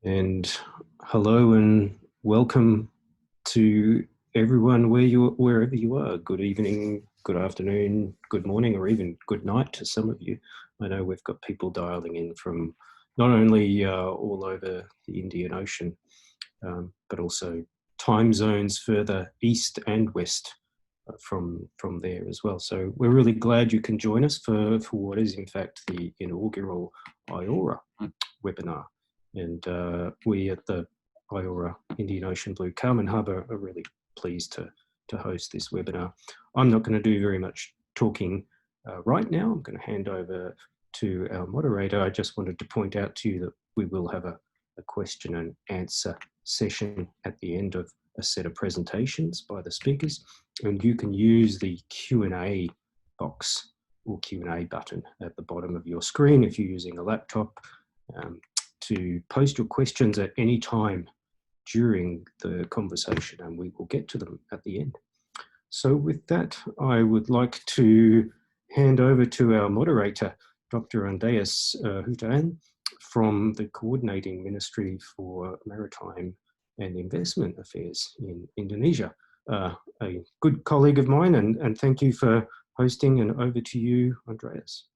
And hello and welcome to everyone wherever you are. Good evening, good afternoon, good morning, or even good night to some of you. I know we've got people dialing in from not only all over the Indian Ocean, but also time zones further east and west from there as well. So we're really glad you can join us for what is in fact the inaugural IORA webinar. And we at the IORA Indian Ocean Blue Carbon Hub are really pleased to host this webinar. I'm not going to do very much talking right now. I'm going to hand over to our moderator. I just wanted to point out to you that we will have a question and answer session at the end of a set of presentations by the speakers, and you can use the Q&A box or Q&A button at the bottom of your screen if you're using a laptop to post your questions at any time during the conversation, and we will get to them at the end. So with that, I would like to hand over to our moderator, Dr. Andreas Hutahaean from the Coordinating Ministry for Maritime and Investment Affairs in Indonesia. A good colleague of mine, and thank you for hosting, and over to you, Andreas.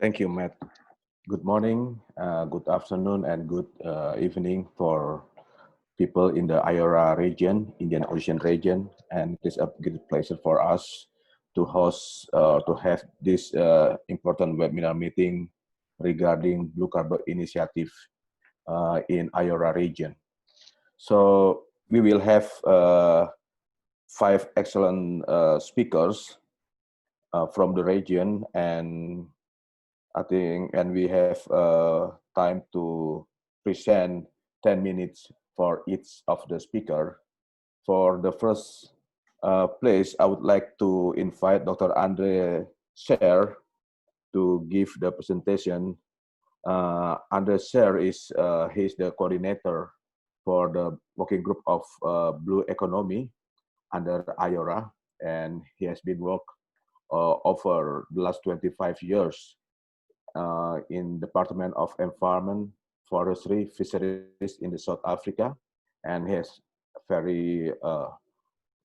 Thank you, Matt. Good morning, good afternoon, and good evening for people in the IORA region, Indian Ocean region. And it is a great pleasure for us to host, to have this important webinar meeting regarding Blue Carbon Initiative in IORA region. So we will have 5 excellent speakers from the region, and I think, and we have time to present 10 minutes for each of the speaker. For the first place, I would like to invite Dr. Andreas Hutahaean to give the presentation. Andreas Hutahaean is he's the coordinator for the working group of Blue Economy under IORA, and he has been working over the last 25 years in Department of Environment, Forestry, Fisheries in the South Africa, and he has very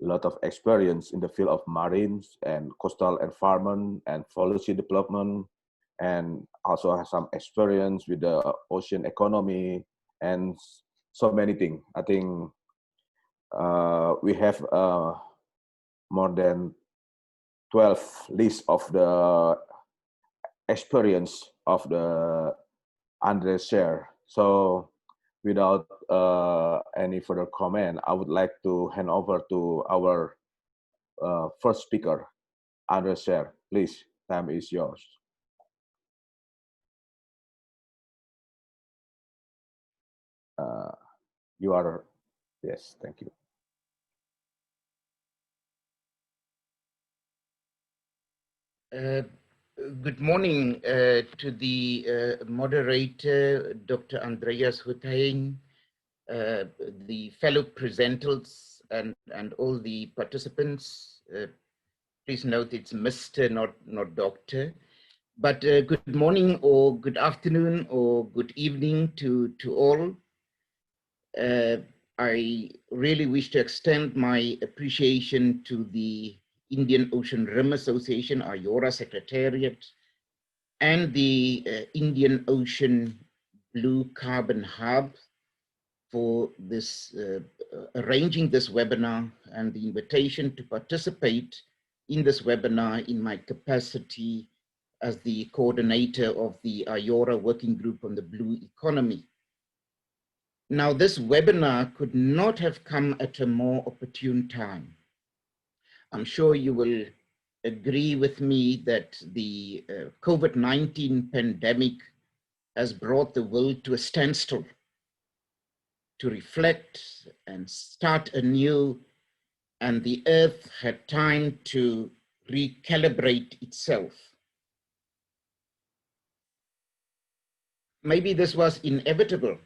lot of experience in the field of marines and coastal environment and policy development, and also has some experience with the ocean economy and so many things. I think we have more than 12 lists of the experience of the Andreas Hutahaean. So without any further comment, I would like to hand over to our first speaker, Andreas Hutahaean. Please, time is yours. You are, yes, thank you. Good morning to the moderator, Dr. Andreas Hutahaean, the fellow presenters, and all the participants. Please note it's Mr., not Doctor. But good morning, or good afternoon, or good evening to all. I really wish to extend my appreciation to the Indian Ocean Rim Association, IORA Secretariat, and the Indian Ocean Blue Carbon Hub for this arranging this webinar and the invitation to participate in this webinar in my capacity as the coordinator of the IORA Working Group on the Blue Economy. Now, this webinar could not have come at a more opportune time. I'm sure you will agree with me that the COVID-19 pandemic has brought the world to a standstill to reflect and start anew, and the earth had time to recalibrate itself. Maybe this was inevitable,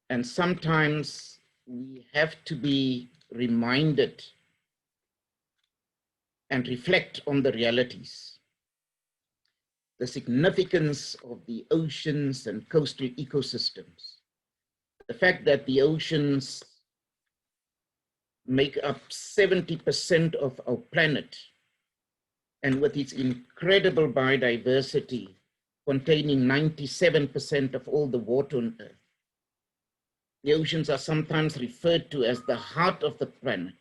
and sometimes we have to be reminded and reflect on the realities. the significance of the oceans and coastal ecosystems, the fact that the oceans make up 70% of our planet, and with its incredible biodiversity, containing 97% of all the water on Earth. The oceans are sometimes referred to as the heart of the planet,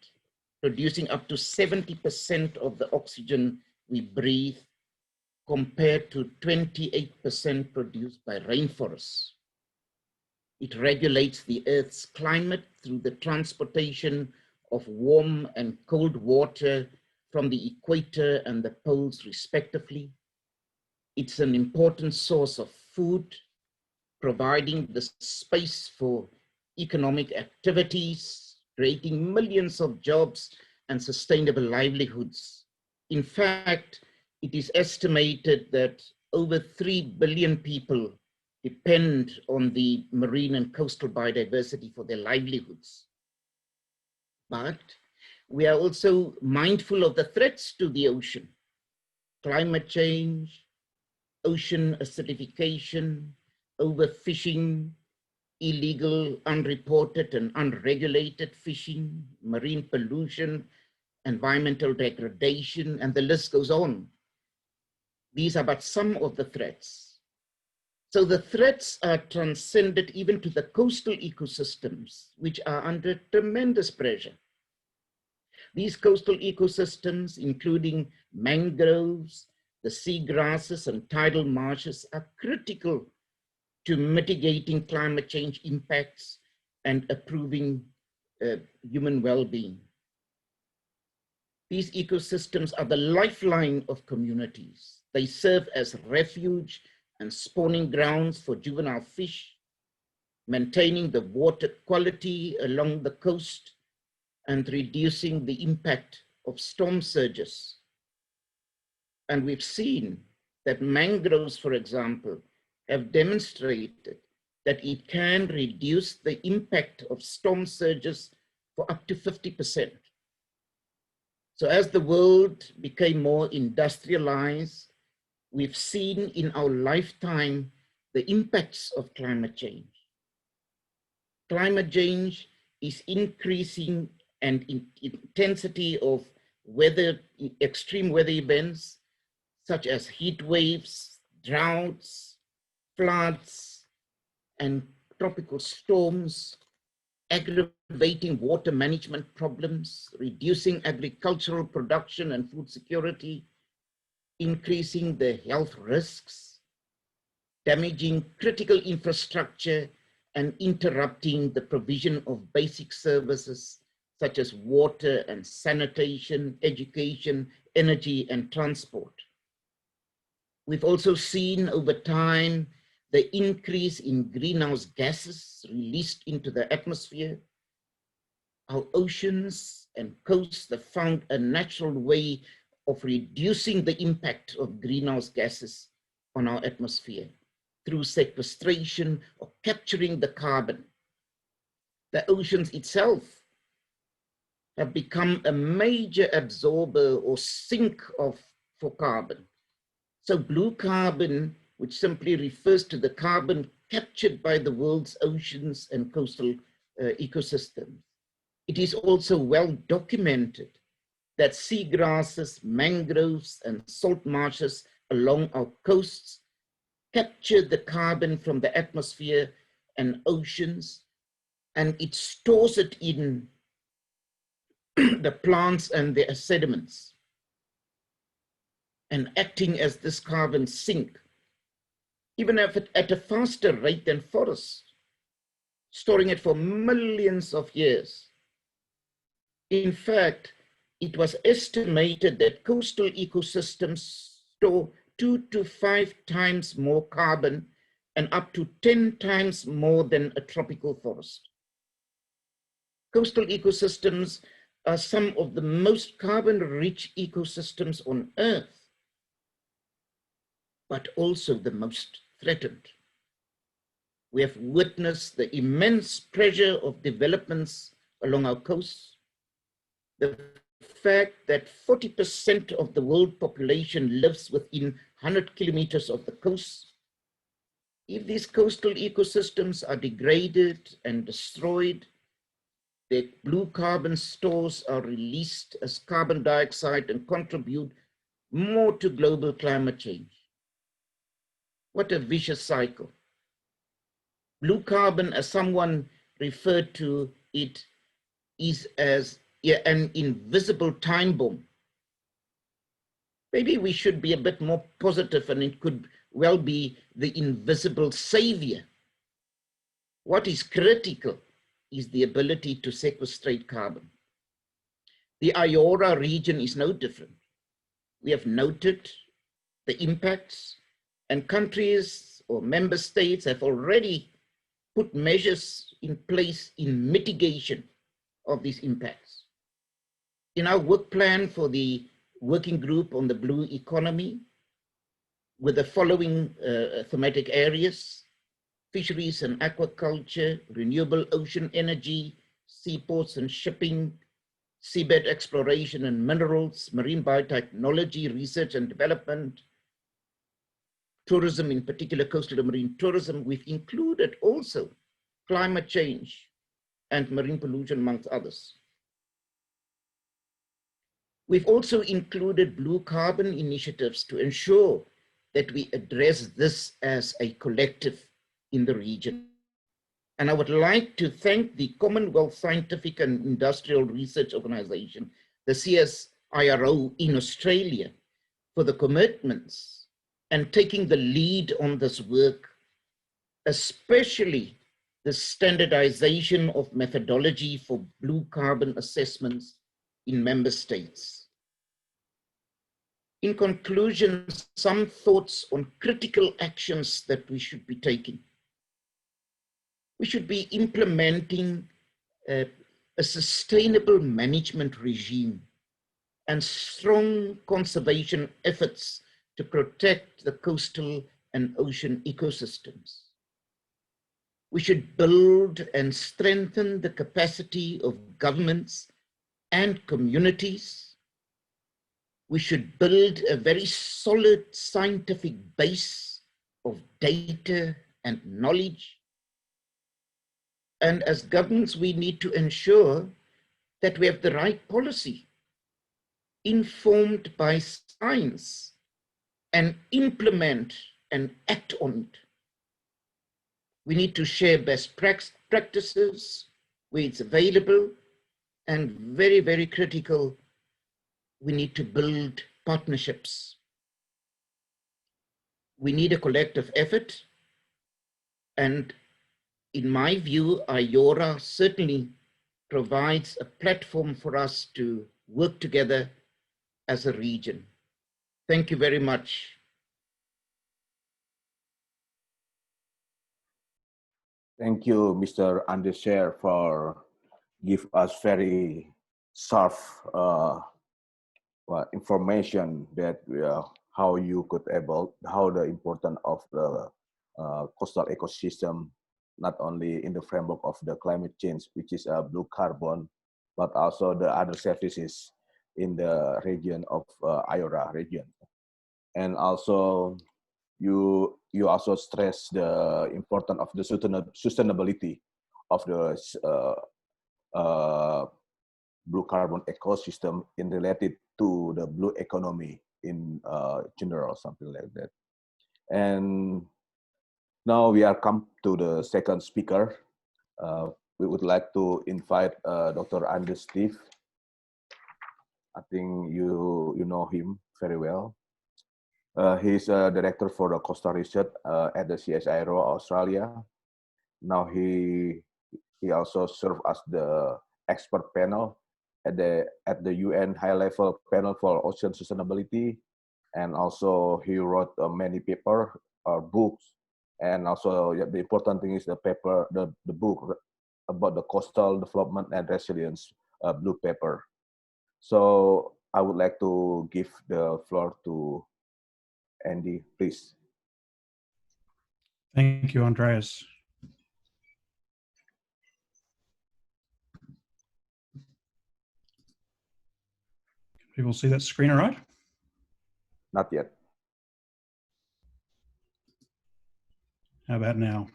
producing up to 70% of the oxygen we breathe, compared to 28% produced by rainforests. It regulates the Earth's climate through the transportation of warm and cold water from the equator and the poles respectively. It's an important source of food, providing the space for economic activities, creating millions of jobs and sustainable livelihoods. In fact, it is estimated that over 3 billion people depend on the marine and coastal biodiversity for their livelihoods. But we are also mindful of the threats to the ocean: climate change, ocean acidification, overfishing, illegal, unreported and unregulated fishing, marine pollution, environmental degradation, and the list goes on. These are but some of the threats. So the threats are transcended even to the coastal ecosystems, which are under tremendous pressure. These coastal ecosystems, including mangroves, the seagrasses, and tidal marshes, are critical to mitigating climate change impacts and improving human well-being. These ecosystems are the lifeline of communities. They serve as refuge and spawning grounds for juvenile fish, maintaining the water quality along the coast, and reducing the impact of storm surges. And we've seen that mangroves, for example, have demonstrated that it can reduce the impact of storm surges for up to 50%. So as the world became more industrialized, we've seen in our lifetime the impacts of climate change. Climate change is increasing and intensity of extreme weather events, such as heat waves, droughts, floods, and tropical storms, aggravating water management problems, reducing agricultural production and food security, increasing the health risks, damaging critical infrastructure, and interrupting the provision of basic services such as water and sanitation, education, energy, and transport. We've also seen over time the increase in greenhouse gases released into the atmosphere. Our oceans and coasts have found a natural way of reducing the impact of greenhouse gases on our atmosphere through sequestration or capturing the carbon. The oceans itself have become a major absorber or sink for carbon. So blue carbon, which simply refers to the carbon captured by the world's oceans and coastal ecosystems. It is also well documented that seagrasses, mangroves, and salt marshes along our coasts capture the carbon from the atmosphere and oceans, and it stores it in the plants and their sediments, and acting as this carbon sink, even if at a faster rate than forests, storing it for millions of years. In fact, it was estimated that coastal ecosystems store 2 to 5 times more carbon and up to 10 times more than a tropical forest. Coastal ecosystems are some of the most carbon-rich ecosystems on Earth, but also the most threatened. We have witnessed the immense pressure of developments along our coasts, the fact that 40% of the world population lives within 100 kilometers of the coast. If these coastal ecosystems are degraded and destroyed, the blue carbon stores are released as carbon dioxide and contribute more to global climate change. What a vicious cycle. Blue carbon, as someone referred to it, is as an invisible time bomb. Maybe we should be a bit more positive, and it could well be the invisible savior. What is critical is the ability to sequestrate carbon. The IORA region is no different. We have noted the impacts, and countries or member states have already put measures in place in mitigation of these impacts. In our work plan for the working group on the blue economy, with the following thematic areas: fisheries and aquaculture, renewable ocean energy, seaports and shipping, seabed exploration and minerals, marine biotechnology, research and development, tourism, in particular coastal and marine tourism. We've included also climate change and marine pollution, amongst others. We've also included blue carbon initiatives to ensure that we address this as a collective in the region. And I would like to thank the Commonwealth Scientific and Industrial Research Organization, the CSIRO in Australia, for the commitments and taking the lead on this work, especially the standardization of methodology for blue carbon assessments in member states. In conclusion, some thoughts on critical actions that we should be taking. We should be implementing a sustainable management regime and strong conservation efforts to protect the coastal and ocean ecosystems. We should build and strengthen the capacity of governments and communities. We should build a very solid scientific base of data and knowledge. And as governments, we need to ensure that we have the right policy, informed by science, and implement and act on it. We need to share best practices where it's available, and very, very critical, we need to build partnerships. We need a collective effort, and in my view, IORA certainly provides a platform for us to work together as a region. Thank you very much. Thank you, Mr. Andreas, for give us very sharp information that how you could how the importance of the coastal ecosystem, not only in the framework of the climate change, which is blue carbon, but also the other services in the region of IORA region. And also, you also stress the importance of the sustainability of the blue carbon ecosystem in related to the blue economy in general, something like that. And now we are come to the second speaker. We would like to invite Dr. Andreas Hutahaean. I think you know him very well. He's a director for the coastal research at the CSIRO Australia. Now he also served as the expert panel at the UN high-level panel for ocean sustainability, and also he wrote many papers or books. And also the important thing is the book about the coastal development and resilience blue paper. So I would like to give the floor to Andy, please. Thank you, Andreas. Can people see that screen all right? Not yet. How about now?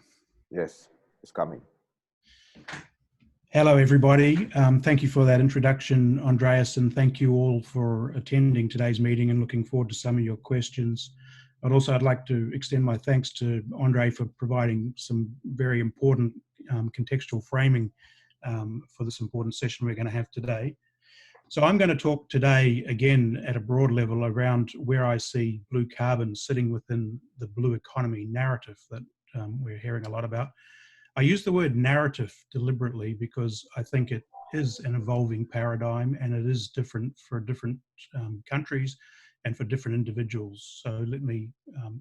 Yes, it's coming. Hello, everybody. Thank you for that introduction, Andreas, and thank you all for attending today's meeting and looking forward to some of your questions. I'd like to extend my thanks to Andre for providing some very important contextual framing for this important session we're going to have today. So I'm going to talk today, again, at a broad level around where I see blue carbon sitting within the blue economy narrative that we're hearing a lot about. I use the word narrative deliberately because I think it is an evolving paradigm and it is different for different countries and for different individuals. So let me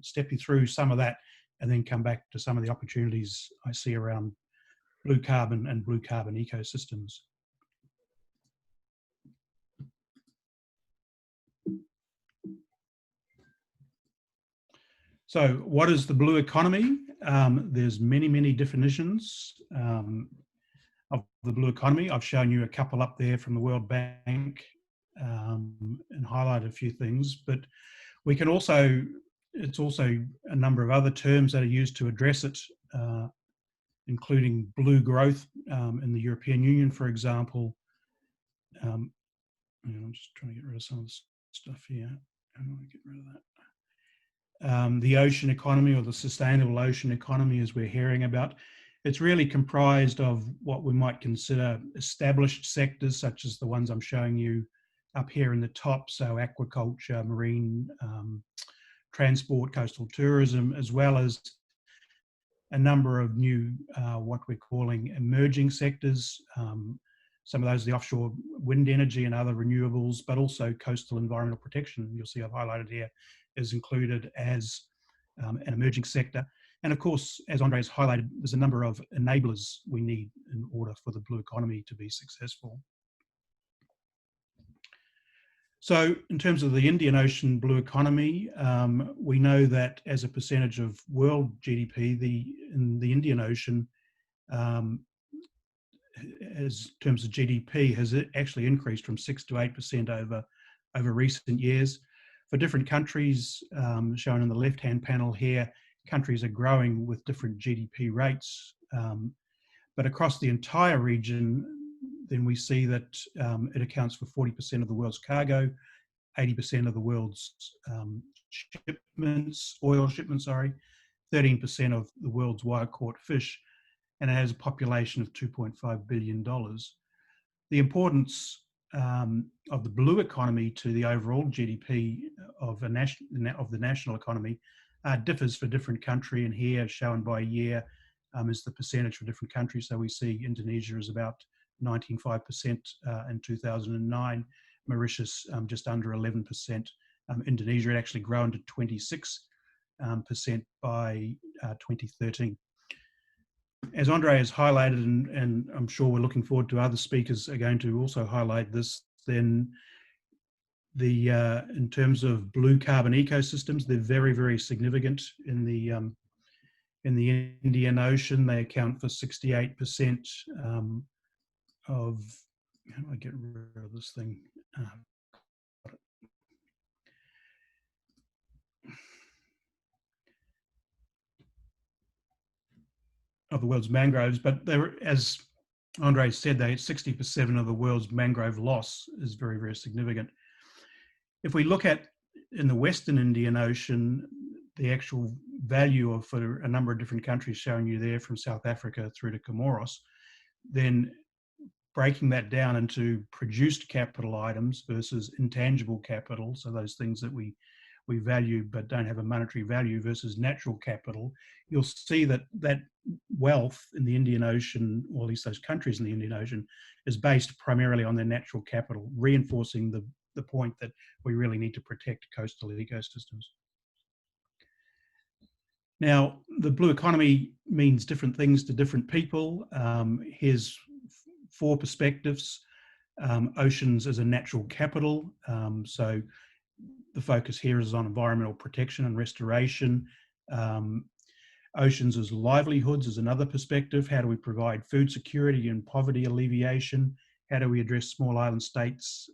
step you through some of that and then come back to some of the opportunities I see around blue carbon and blue carbon ecosystems. So what is the blue economy? There's many definitions of the blue economy. I've shown you a couple up there from the World Bank and highlighted a few things, but we can also, it's also a number of other terms that are used to address it, including blue growth in the European Union, for example. I'm just trying to get rid of some of this stuff here. How do I get rid of that? The ocean economy or the sustainable ocean economy, as we're hearing about, it's really comprised of what we might consider established sectors, such as the ones I'm showing you up here in the top, so aquaculture, marine, transport, coastal tourism, as well as a number of new, what we're calling emerging sectors. Some of those are the offshore wind energy and other renewables, but also coastal environmental protection. You'll see I've highlighted here is included as an emerging sector. And of course, as Andreas highlighted, there's a number of enablers we need in order for the blue economy to be successful. So in terms of the Indian Ocean blue economy, we know that as a percentage of world GDP, in the Indian Ocean, as terms of GDP, has actually increased from 6 to 8% over recent years. For different countries, shown in the left-hand panel here, countries are growing with different GDP rates. But across the entire region, then we see that it accounts for 40% of the world's cargo, 80% of the world's shipments, oil shipments, 13% of the world's wild-caught fish, and it has a population of $2.5 billion. The importance of the blue economy to the overall GDP of the national economy differs for different country, and here shown by year is the percentage for different countries. So we see Indonesia is about 19.5% in 2009, Mauritius just under 11%. Indonesia had actually grown to 26% by 2013. As Andre has highlighted, and I'm sure we're looking forward to other speakers are going to also highlight this, then in terms of blue carbon ecosystems, they're very significant in the Indian Ocean. They account for 68% of, how do I get rid of this thing? Of the world's mangroves, but they're, as Andre said, 60% of the world's mangrove loss is very significant. If we look at in the Western Indian Ocean, the actual value of, for a number of different countries showing you there from South Africa through to Comoros, then breaking that down into produced capital items versus intangible capital, so those things that we value but don't have a monetary value, versus natural capital, you'll see that wealth in the Indian Ocean, or at least those countries in the Indian Ocean, is based primarily on their natural capital, reinforcing the point that we really need to protect coastal ecosystems. Now, the blue economy means different things to different people. Here's 4 perspectives. Oceans as a natural capital. So the focus here is on environmental protection and restoration. Oceans as livelihoods is another perspective. How do we provide food security and poverty alleviation? How do we address small island states?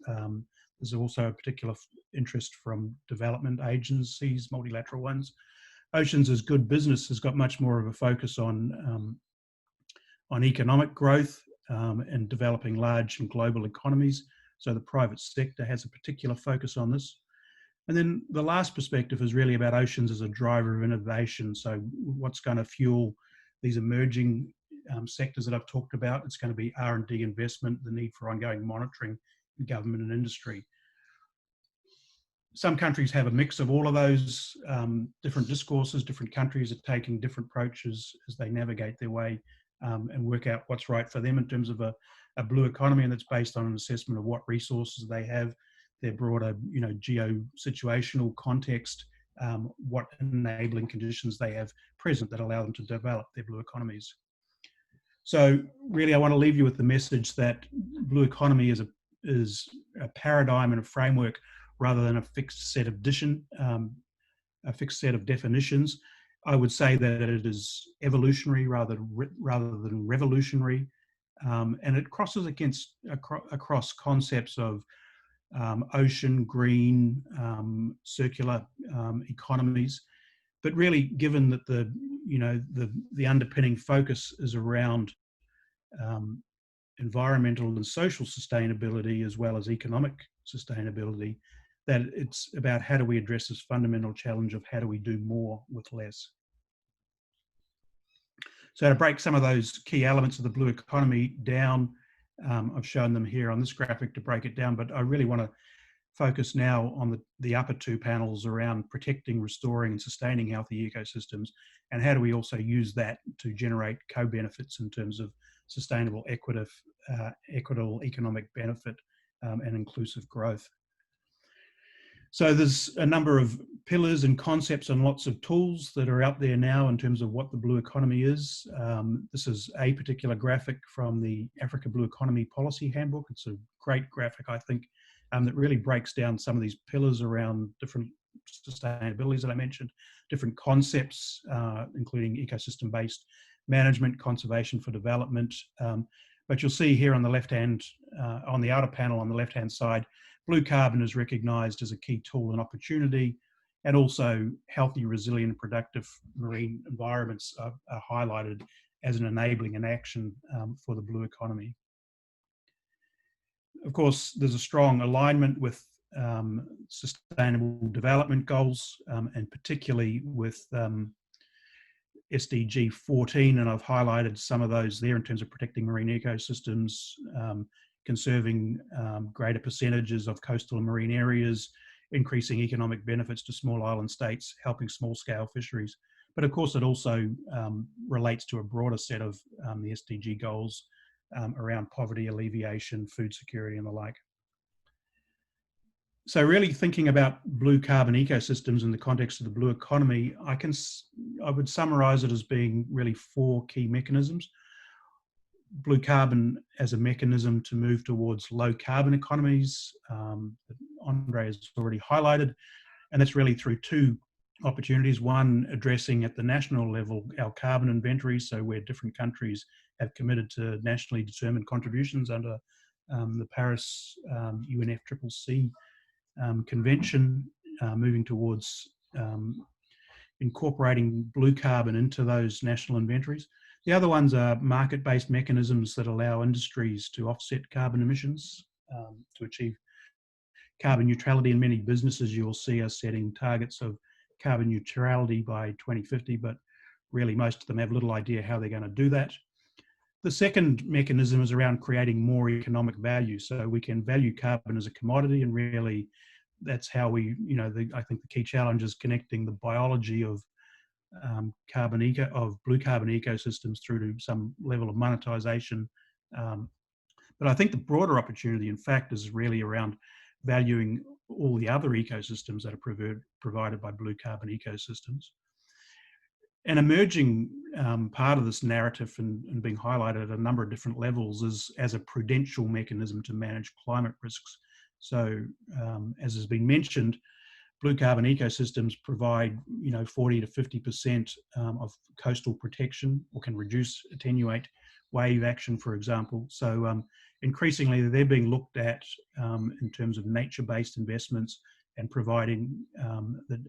There's also a particular interest from development agencies, multilateral ones, Oceans as good business has got much more of a focus on economic growth and developing large and global economies. So the private sector has a particular focus on this. And then the last perspective is really about oceans as a driver of innovation. So what's going to fuel these emerging sectors that I've talked about? It's going to be R&D investment, the need for ongoing monitoring in government and industry. Some countries have a mix of all of those different discourses. Different countries are taking different approaches as they navigate their way and work out what's right for them in terms of a blue economy, and that's based on an assessment of what resources they have, their broader, geo-situational context, what enabling conditions they have present that allow them to develop their blue economies. So really, I want to leave you with the message that blue economy is a paradigm and a framework rather than a fixed set of definitions. I would say that it is evolutionary rather than revolutionary, and it crosses across concepts of ocean, green, circular economies. But really, given that the underpinning focus is around environmental and social sustainability as well as economic sustainability, that it's about how do we address this fundamental challenge of how do we do more with less. So to break some of those key elements of the blue economy down, I've shown them here on this graphic to break it down, but I really want to focus now on the upper two panels around protecting, restoring and sustaining healthy ecosystems, and how do we also use that to generate co-benefits in terms of sustainable, equitable economic benefit and inclusive growth. So there's a number of pillars and concepts and lots of tools that are out there now in terms of what the blue economy is. This is a particular graphic from the Africa Blue Economy Policy Handbook. It's a great graphic, I think, that really breaks down some of these pillars around different sustainabilities that I mentioned, different concepts, including ecosystem-based management, conservation for development. But you'll see here on the left-hand, on the outer panel on the left-hand side, blue carbon is recognised as a key tool and opportunity, and also healthy, resilient, productive marine environments are highlighted as an enabling and action for the blue economy. Of course, there's a strong alignment with sustainable development goals, and particularly with SDG 14, and I've highlighted some of those there in terms of protecting marine ecosystems, conserving greater percentages of coastal and marine areas, increasing economic benefits to small island states, helping small-scale fisheries. But of course, it also relates to a broader set of the SDG goals around poverty alleviation, food security, and the like. So really thinking about blue carbon ecosystems in the context of the blue economy, I would summarize it as being really four key mechanisms. Blue carbon as a mechanism to move towards low carbon economies, that Andre has already highlighted, and that's really through two opportunities. One, addressing at the national level our carbon inventory, so where different countries have committed to nationally determined contributions under the Paris UNFCCC convention, moving towards incorporating blue carbon into those national inventories. The other ones are market-based mechanisms that allow industries to offset carbon emissions to achieve carbon neutrality. In many businesses, you will see us setting targets of carbon neutrality by 2050, but really most of them have little idea how they're going to do that. The second mechanism is around creating more economic value. So we can value carbon as a commodity, and really that's how we, I think the key challenge is connecting the biology of blue carbon ecosystems through to some level of monetization. But I think the broader opportunity, in fact, is really around valuing all the other ecosystems that are provided by blue carbon ecosystems. An emerging part of this narrative and being highlighted at a number of different levels is as a prudential mechanism to manage climate risks. So as has been mentioned, blue carbon ecosystems provide 40 to 50% of coastal protection, or can attenuate wave action, for example. So increasingly they're being looked at in terms of nature-based investments and providing the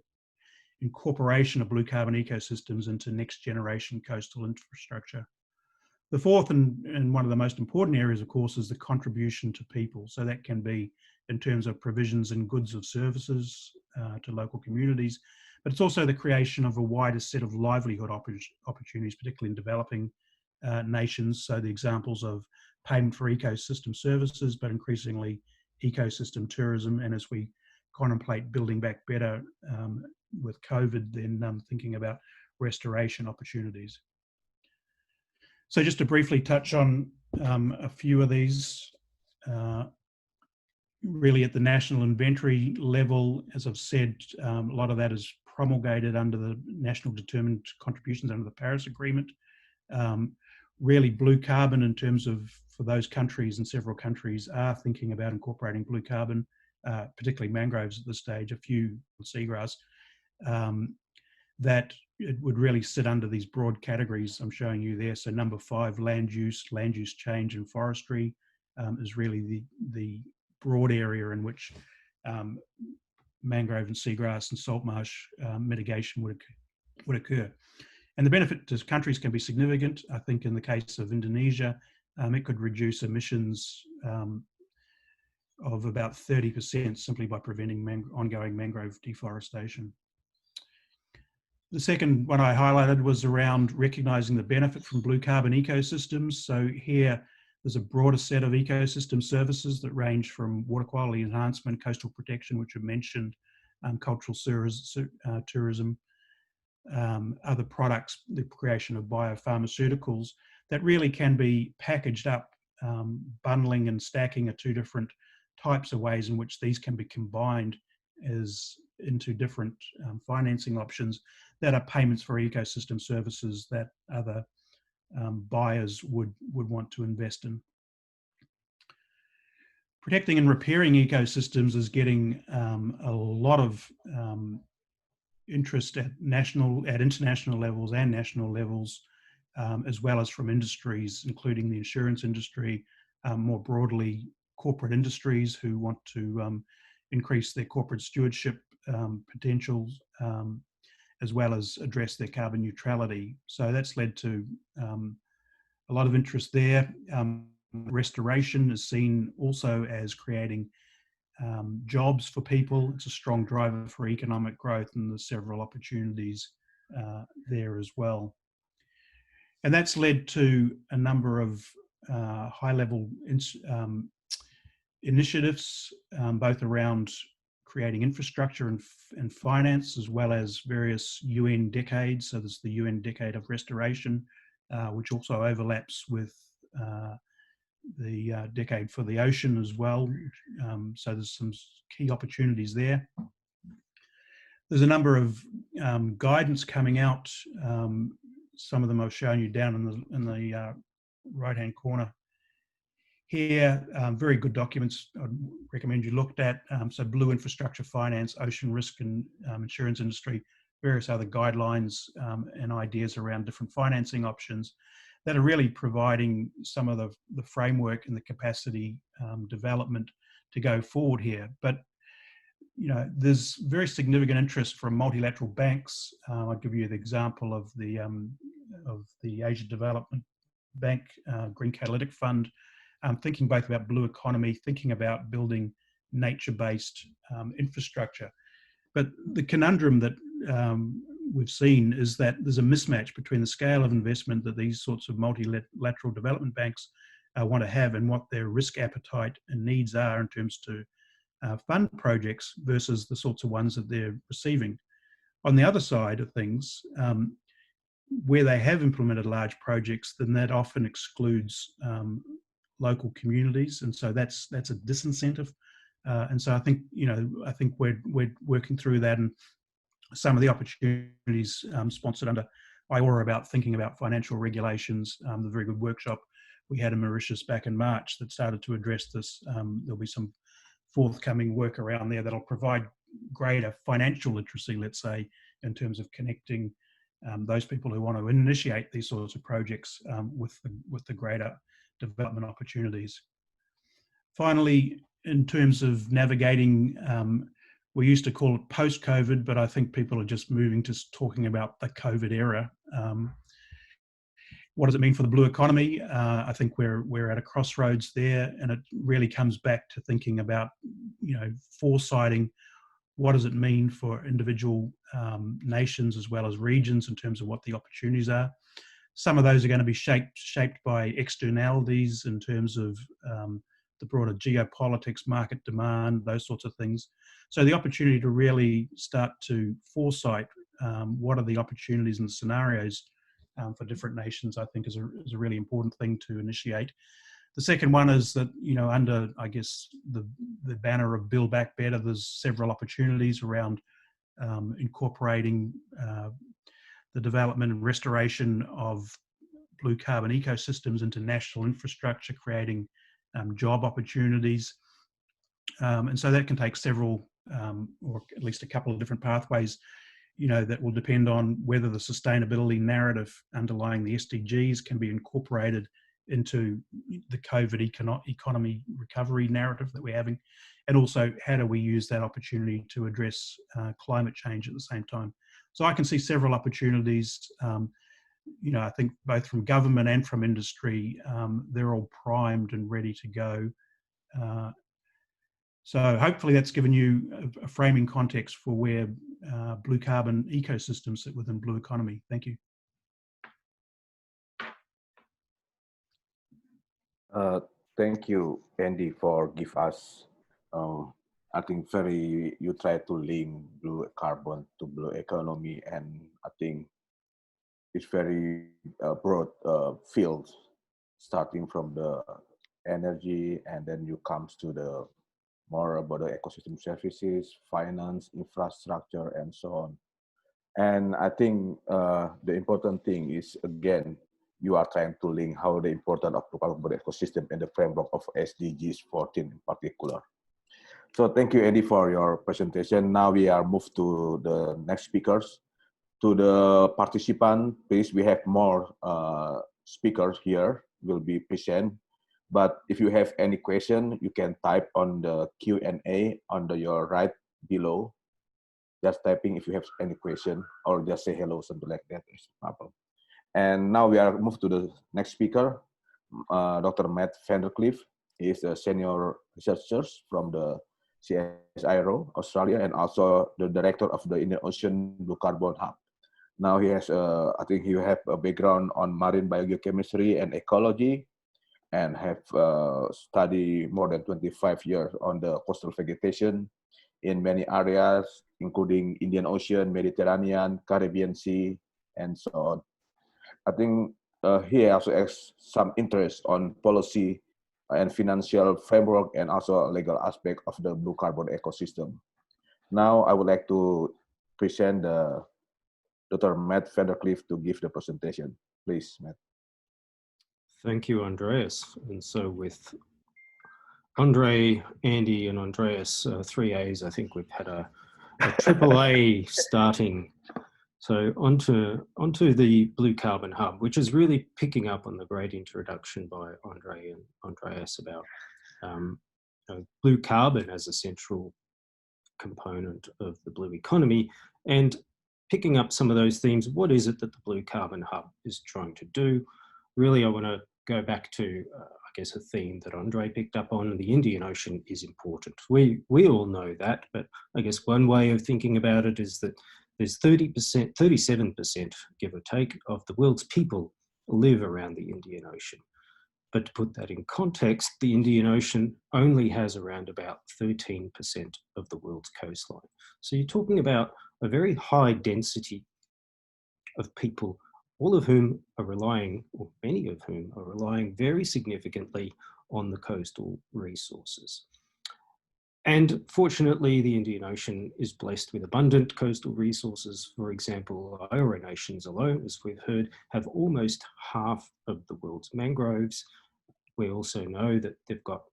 incorporation of blue carbon ecosystems into next generation coastal infrastructure. The fourth and one of the most important areas, of course, is the contribution to people. So that can be in terms of provisions and goods of services to local communities, but it's also the creation of a wider set of livelihood opportunities, particularly in developing nations. So the examples of payment for ecosystem services, but increasingly ecosystem tourism. And as we contemplate building back better with COVID, then thinking about restoration opportunities. So just to briefly touch on a few of these, really at the national inventory level, as I've said, a lot of that is promulgated under the national determined contributions under the Paris Agreement. Really blue carbon in terms of, for those countries, and several countries are thinking about incorporating blue carbon, particularly mangroves at this stage, a few seagrass, that it would really sit under these broad categories I'm showing you there. So number 5, land use change and forestry is really the broad area in which mangrove and seagrass and salt marsh mitigation would occur. And the benefit to countries can be significant. I think in the case of Indonesia, it could reduce emissions of about 30% simply by preventing ongoing mangrove deforestation. The second one I highlighted was around recognising the benefit from blue carbon ecosystems. So here there's a broader set of ecosystem services that range from water quality enhancement, coastal protection, which are mentioned, cultural tourism, other products, the creation of biopharmaceuticals that really can be packaged up. Bundling and stacking are two different types of ways in which these can be combined as into different financing options that are payments for ecosystem services that other buyers would want to invest in. Protecting and repairing ecosystems is getting a lot of interest at international levels and national levels, as well as from industries, including the insurance industry, more broadly corporate industries who want to increase their corporate stewardship potentials, as well as address their carbon neutrality. So that's led to a lot of interest there. Restoration is seen also as creating jobs for people. It's a strong driver for economic growth, and there's several opportunities there as well. And that's led to a number of high-level initiatives, both around creating infrastructure and finance, as well as various UN decades. So there's the UN Decade of Restoration, which also overlaps with the Decade for the Ocean as well. So there's some key opportunities there. There's a number of guidance coming out. Some of them I've shown you down in the right-hand corner here. Very good documents I'd recommend you looked at. So blue infrastructure finance, ocean risk and insurance industry, various other guidelines and ideas around different financing options that are really providing some of the framework and the capacity development to go forward here. But you know, there's very significant interest from multilateral banks. I'll give you the example of the Asia Development Bank Green Catalytic Fund, thinking both about blue economy, thinking about building nature-based infrastructure. But the conundrum that we've seen is that there's a mismatch between the scale of investment that these sorts of multilateral development banks want to have and what their risk appetite and needs are in terms to fund projects versus the sorts of ones that they're receiving. On the other side of things, where they have implemented large projects, then that often excludes local communities, and so that's a disincentive. And so I think we're working through that, and some of the opportunities sponsored under IORA about thinking about financial regulations. The very good workshop we had in Mauritius back in March that started to address this. There'll be some forthcoming work around there that'll provide greater financial literacy, let's say, in terms of connecting those people who want to initiate these sorts of projects with the greater development opportunities. Finally, in terms of navigating we used to call it post-COVID, but I think people are just moving to talking about the COVID era. What does it mean for the blue economy? I think we're at a crossroads there, and it really comes back to thinking about, foresighting. What does it mean for individual nations as well as regions in terms of what the opportunities are? Some of those are going to be shaped by externalities in terms of the broader geopolitics, market demand, those sorts of things. So the opportunity to really start to foresight what are the opportunities and scenarios for different nations, I think is a really important thing to initiate. The second one is that, under, I guess, the banner of Build Back Better, there's several opportunities around incorporating the development and restoration of blue carbon ecosystems into national infrastructure, creating job opportunities. And so that can take several, or at least a couple of different pathways, that will depend on whether the sustainability narrative underlying the SDGs can be incorporated into the COVID economy recovery narrative that we're having, and also how do we use that opportunity to address climate change at the same time. So I can see several opportunities, I think both from government and from industry, they're all primed and ready to go. So hopefully that's given you a framing context for where blue carbon ecosystems sit within blue economy. Thank you. Thank you, Andy, for give us, I think you try to link blue carbon to blue economy, and I think it's very broad field, starting from the energy, and then you comes to the more about the ecosystem services, finance, infrastructure, and so on. And I think the important thing is, again, you are trying to link how the importance of the ecosystem in the framework of SDGs 14 in particular. So thank you, Andy, for your presentation. Now we are moved to the next speakers. To the participant, please, we have more speakers here will be present. But if you have any question, you can type on the Q&A on your right below. Just typing if you have any question, or just say hello, something like that. And now we are moved to the next speaker, Dr. Matt Vanderklift. He is a senior researcher from the CSIRO, Australia, and also the director of the Indian Ocean Blue Carbon Hub. Now he has, I think he have a background on marine biogeochemistry and ecology, and have studied more than 25 years on the coastal vegetation in many areas, including Indian Ocean, Mediterranean, Caribbean Sea, and so on. I think he also has some interest on policy and financial framework, and also a legal aspect of the blue carbon ecosystem. Now I would like to present Dr. Matt Vanderklift to give the presentation. Please, Matt. Thank you, Andreas. And so with Andre, Andy, and Andreas, 3 A's, I think we've had a triple A starting. So onto the Blue Carbon Hub, which is really picking up on the great introduction by Andre and Andreas about blue carbon as a central component of the blue economy, and picking up some of those themes. What is it that the Blue Carbon Hub is trying to do? Really, I want to go back to, I guess, a theme that Andre picked up on. The Indian Ocean is important. We all know that, but I guess one way of thinking about it is that there's 37%, give or take, of the world's people live around the Indian Ocean. But to put that in context, the Indian Ocean only has around about 13% of the world's coastline. So you're talking about a very high density of people, all of whom are relying, or many of whom are relying very significantly on the coastal resources. And fortunately, the Indian Ocean is blessed with abundant coastal resources. For example, IORA nations alone, as we've heard, have almost half of the world's mangroves. We also know that they've got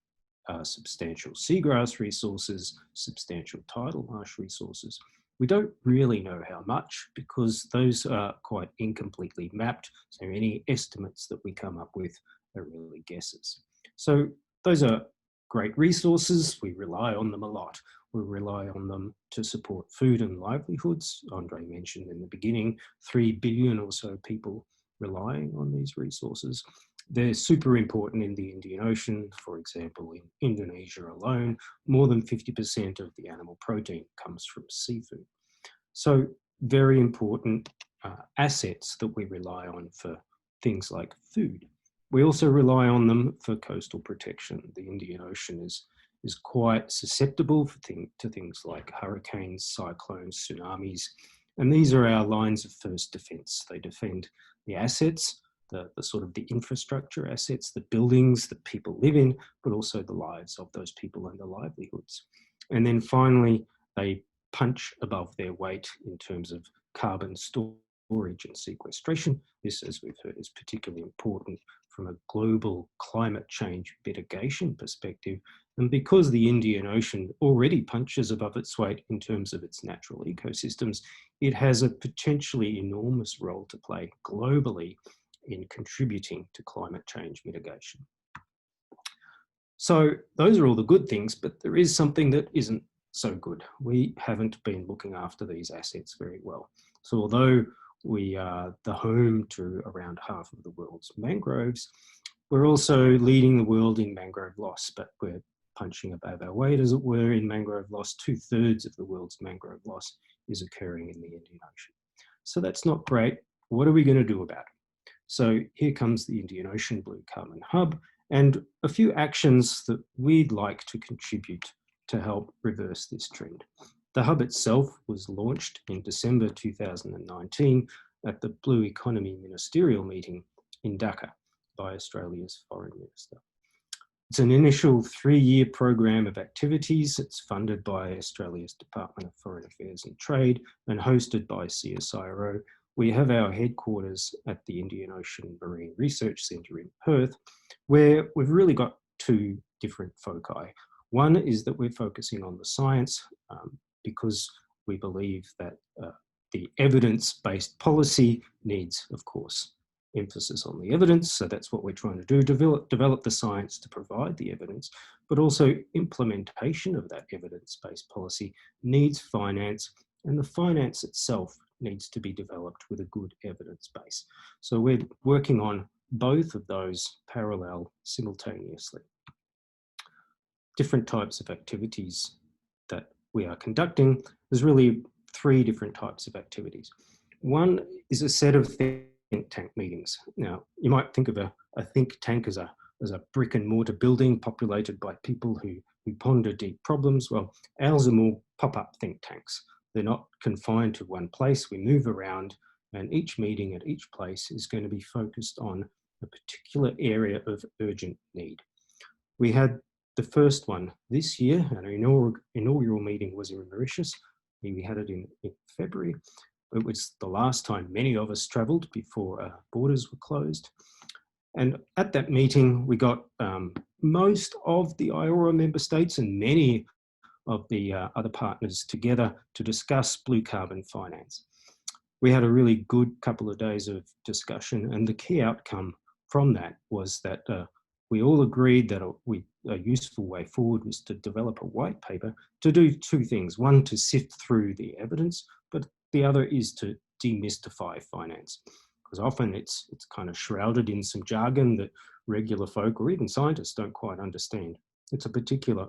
substantial seagrass resources, substantial tidal marsh resources. We don't really know how much, because those are quite incompletely mapped. So any estimates that we come up with are really guesses. So those are great resources. We rely on them a lot. We rely on them to support food and livelihoods. Andre mentioned in the beginning, 3 billion or so people relying on these resources. They're super important in the Indian Ocean. For example, in Indonesia alone, more than 50% of the animal protein comes from seafood. So very important assets that we rely on for things like food. We also rely on them for coastal protection. The Indian Ocean is quite susceptible to things like hurricanes, cyclones, tsunamis, and these are our lines of first defense. They defend the assets, the sort of the infrastructure assets, the buildings that people live in, but also the lives of those people and their livelihoods. And then finally, they punch above their weight in terms of carbon storage and sequestration. This, as we've heard, is particularly important from a global climate change mitigation perspective. And because the Indian Ocean already punches above its weight in terms of its natural ecosystems, it has a potentially enormous role to play globally in contributing to climate change mitigation. So those are all the good things, but there is something that isn't so good. We haven't been looking after these assets very well. So although we are the home to around half of the world's mangroves, we're also leading the world in mangrove loss, but we're punching above our weight, as it were, in mangrove loss. 2/3 of the world's mangrove loss is occurring in the Indian Ocean. So that's not great. What are we going to do about it? So here comes the Indian Ocean Blue Carbon Hub and a few actions that we'd like to contribute to help reverse this trend. The hub itself was launched in December 2019 at the Blue Economy Ministerial meeting in Dhaka by Australia's Foreign Minister. It's an initial 3-year program of activities. It's funded by Australia's Department of Foreign Affairs and Trade and hosted by CSIRO. We have our headquarters at the Indian Ocean Marine Research Centre in Perth, where we've really got 2 different foci. One is that we're focusing on the science because we believe that the evidence-based policy needs, of course, emphasis on the evidence. So that's what we're trying to do, develop the science to provide the evidence, but also implementation of that evidence-based policy needs finance, and the finance itself needs to be developed with a good evidence base. So we're working on both of those parallel simultaneously. Different types of activities that we are conducting. There's really 3 different types of activities. One is a set of think tank meetings. Now, you might think of a think tank as a brick and mortar building populated by people who ponder deep problems. Well, ours are more pop-up think tanks. They're not confined to one place. We move around, and each meeting at each place is going to be focused on a particular area of urgent need. We had the first one this year, and our inaugural meeting was in Mauritius. We had it in February. It was the last time many of us travelled before borders were closed. And at that meeting, we got most of the IORA member states and many of the other partners together to discuss blue carbon finance. We had a really good couple of days of discussion, and the key outcome from that was that we all agreed that a useful way forward was to develop a white paper to do 2 things. One, to sift through the evidence, but the other is to demystify finance, because often it's kind of shrouded in some jargon that regular folk or even scientists don't quite understand. It's a particular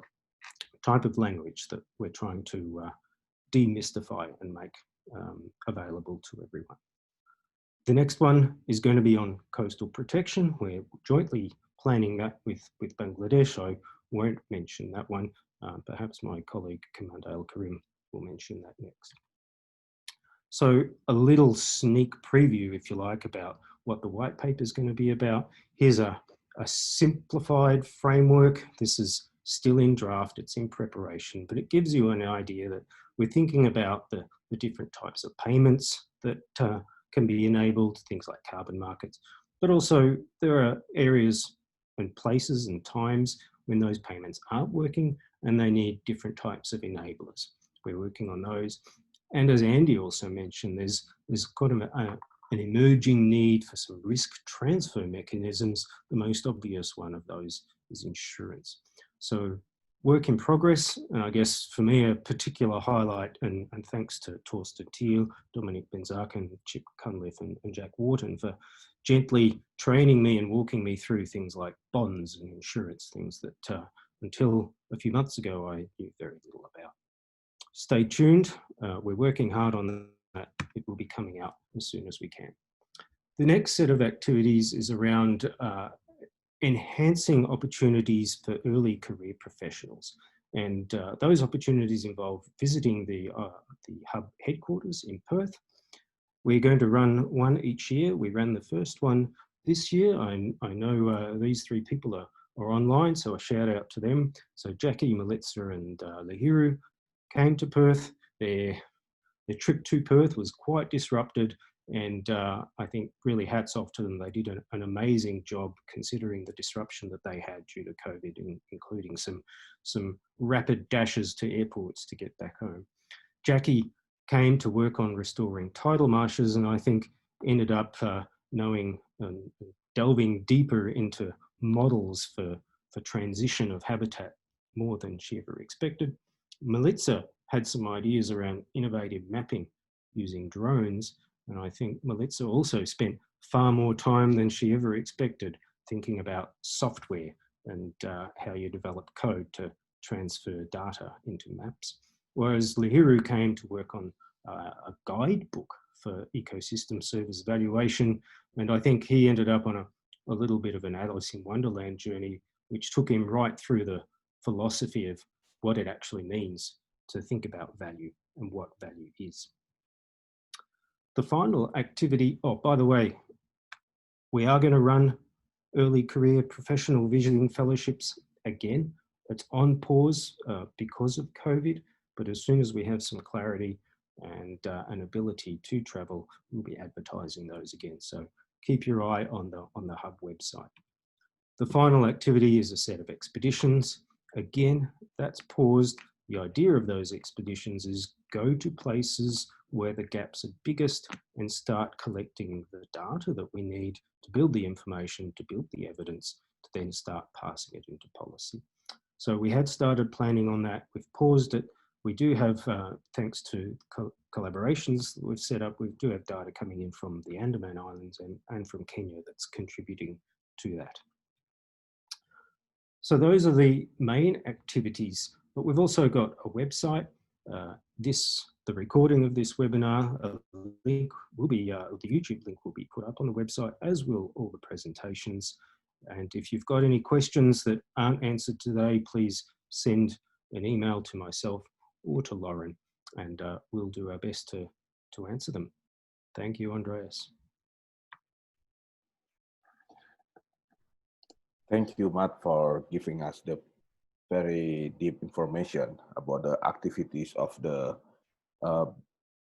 type of language that we're trying to demystify and make available to everyone. The next one is going to be on coastal protection. We're jointly planning that with Bangladesh. I won't mention that one. Perhaps my colleague Karim will mention that next. So a little sneak preview, if you like, about what the white paper is going to be about. Here's a simplified framework. This is still in draft, it's in preparation, but it gives you an idea that we're thinking about the different types of payments that can be enabled, things like carbon markets, but also there are areas and places and times when those payments aren't working and they need different types of enablers. We're working on those. And as Andy also mentioned, there's kind of an emerging need for some risk transfer mechanisms. The most obvious one of those is insurance. So work in progress, and I guess for me a particular highlight, and thanks to Torsten Thiel, Dominic Benzaken, Chip Cunliffe and Jack Wharton for gently training me and walking me through things like bonds and insurance, things that until a few months ago I knew very little about. Stay tuned, we're working hard on that. It will be coming out as soon as we can. The next set of activities is around enhancing opportunities for early career professionals. And those opportunities involve visiting the hub headquarters in Perth. We're going to run one each year. We ran the first one this year. I know these three people are online, so a shout out to them. So Jackie, Melitza and Lahiru came to Perth. Their trip to Perth was quite disrupted, and I think really hats off to them. They did an amazing job considering the disruption that they had due to COVID, including some rapid dashes to airports to get back home. Jackie came to work on restoring tidal marshes, and I think ended up knowing and delving deeper into models for transition of habitat more than she ever expected. Melitza had some ideas around innovative mapping using drones, and I think Melitza also spent far more time than she ever expected thinking about software and how you develop code to transfer data into maps. Whereas Lahiru came to work on a guidebook for ecosystem service evaluation, and I think he ended up on a little bit of an Alice in Wonderland journey, which took him right through the philosophy of what it actually means to think about value and what value is. The final activity, oh, by the way, we are going to run early career professional visioning fellowships again. It's on pause because of COVID, but as soon as we have some clarity and an ability to travel, we'll be advertising those again. So keep your eye on the Hub website. The final activity is a set of expeditions. Again, that's paused. The idea of those expeditions is go to places where the gaps are biggest and start collecting the data that we need to build the information, to build the evidence, to then start passing it into policy. So we had started planning on that. We've paused it. We do have, thanks to collaborations that we've set up, we do have data coming in from the Andaman Islands and from Kenya that's contributing to that. So those are the main activities, but we've also got a website. The recording of this webinar, a link will be, the YouTube link will be put up on the website, as will all the presentations. And if you've got any questions that aren't answered today, please send an email to myself or to Lauren, and we'll do our best to answer them. Thank you, Andreas. Thank you, Matt, for giving us the very deep information about the activities of the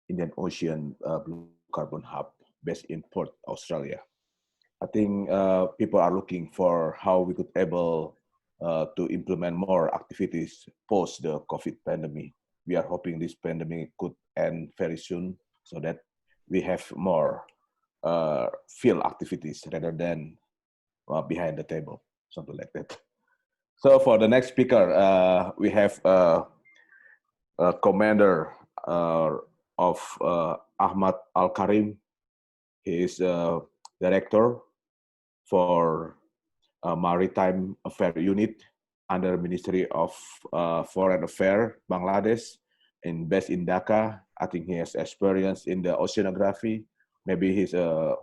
Indian Ocean Blue Carbon Hub based in Perth, Australia. I think people are looking for how we could able to implement more activities post the COVID pandemic. We are hoping this pandemic could end very soon so that we have more field activities rather than behind the table, something like that. So for the next speaker, we have a commander of Ahmad Al-Karim. He is a director for Maritime Affairs Unit under Ministry of Foreign Affairs, Bangladesh, and based in Dhaka. I think he has experience in the oceanography. Maybe he's a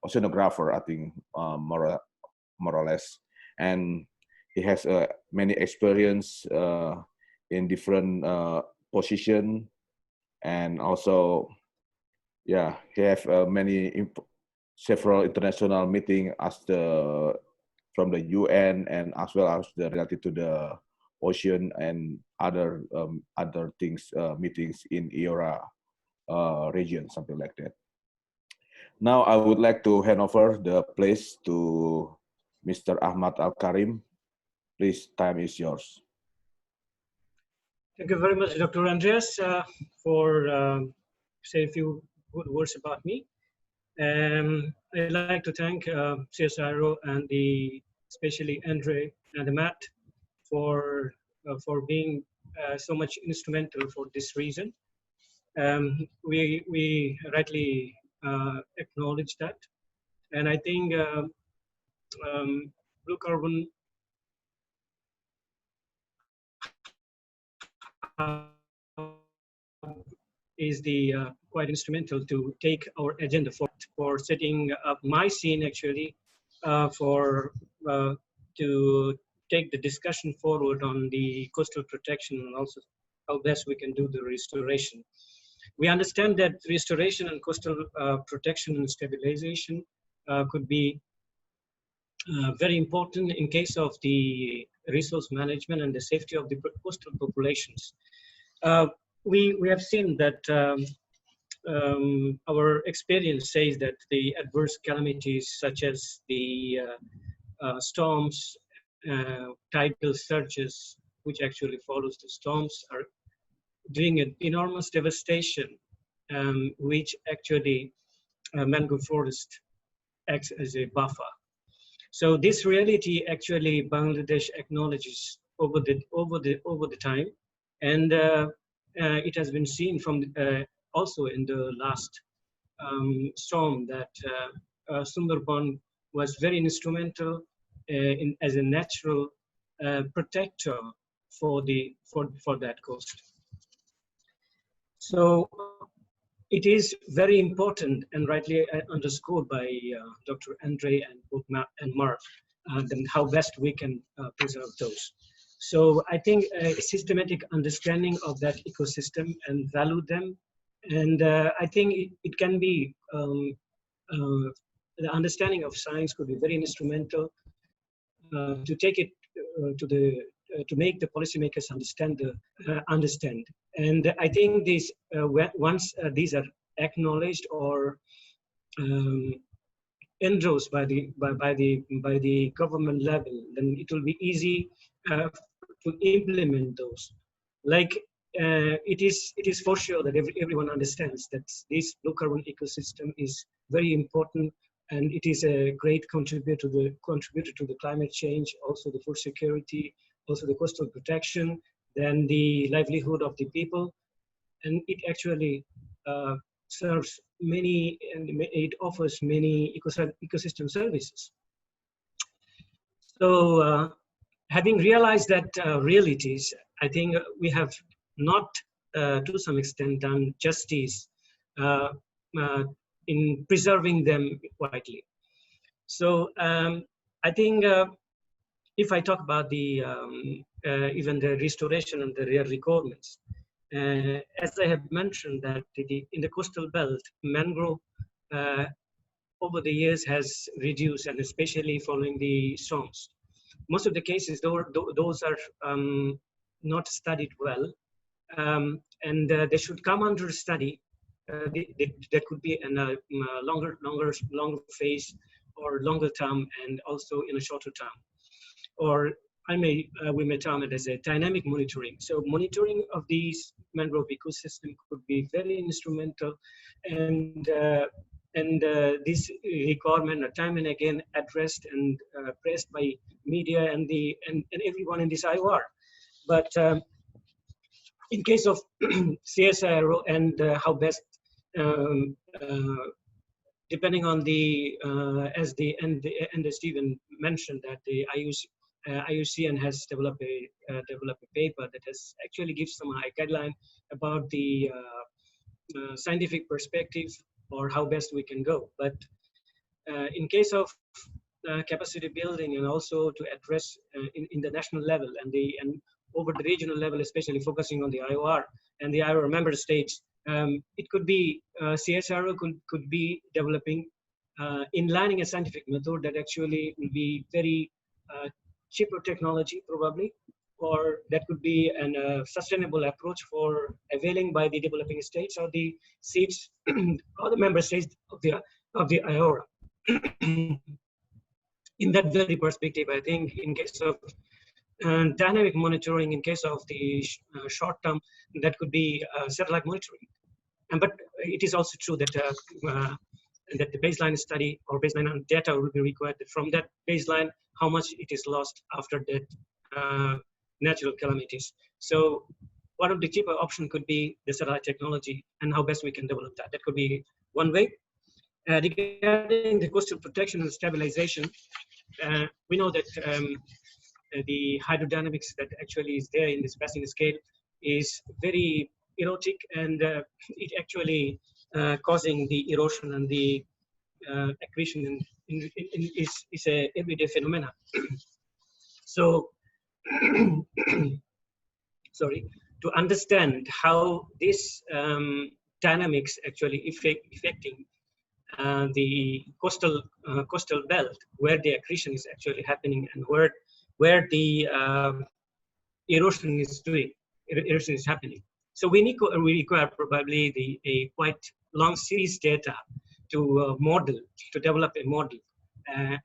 oceanographer, I think, more or less. And he has many experience in different position, and also, yeah, he have several international meetings as from the UN and as well as related to the ocean and other things, meetings in IORA region, something like that. Now I would like to hand over the place to Mr. Ahmad Al-Karim. Please, time is yours. Thank you very much, Dr. Andreas, for saying a few good words about me. I'd like to thank CSIRO and especially Andre and Matt for being so much instrumental for this reason. We rightly acknowledge that, and I think blue carbon is the quite instrumental to take our agenda for setting up my scene actually to take the discussion forward on the coastal protection and also how best we can do the restoration. We understand that restoration and coastal protection and stabilization could be very important in case of the resource management and the safety of the coastal populations. We have seen that our experience says that the adverse calamities such as the storms, tidal surges, which actually follows the storms, are doing an enormous devastation, which actually mangrove forest acts as a buffer. So this reality actually Bangladesh acknowledges over the time, and it has been seen from also in the last storm that Sundarban was very instrumental as a natural protector for that coast. So it is very important and rightly underscored by Dr. Andre and both and Mark, then how best we can preserve those. So I think a systematic understanding of that ecosystem and value them, and I think it can be the understanding of science could be very instrumental to take it to make the policymakers understand. And I think these once these are acknowledged or endorsed by the government level, then it will be easy to implement those. Like it is for sure that everyone understands that this low carbon ecosystem is very important, and it is a great contributor to the climate change, also the food security, also the coastal protection, then the livelihood of the people, and it actually serves many, and it offers many ecosystem services. So having realized that realities, I think we have not to some extent done justice in preserving them widely. So I think if I talk about the even the restoration and the rare requirements, as I have mentioned that in the coastal belt, mangrove over the years has reduced, and especially following the storms. Most of the cases, those are not studied well, and they should come under study. There could be in a longer phase or longer term, and also in a shorter term, or we may term it as a dynamic monitoring. So monitoring of these mangrove ecosystem could be very instrumental, and this requirement are time and again addressed and pressed by media and everyone in this IOR. But in case of CSIRO and how best, depending on the as Stephen mentioned, that the IUCN has developed a paper that has actually gives some guideline about the scientific perspective or how best we can go. But in case of capacity building, and also to address in the national level and over the regional level, especially focusing on the IOR and the IOR member states, it could be CSIRO could be developing inlining a scientific method that actually will be very cheaper technology probably, or that could be a sustainable approach for availing by the developing states or the states or the member states of the IORA. In that very perspective, I think in case of dynamic monitoring, in case of the short term, that could be satellite monitoring. But it is also true that that the baseline study or baseline data will be required. From that baseline, how much it is lost after that natural calamities. So one of the cheaper option could be the satellite technology and how best we can develop that. That could be one way. Regarding the coastal protection and stabilization, we know that the hydrodynamics that actually is there in this basin scale is very erotic, and it actually causing the erosion and the accretion is a everyday phenomena. So, sorry, to understand how this dynamics actually affecting the coastal belt, where the accretion is actually happening and where the erosion is happening. So we require probably a quite long series data to develop a model.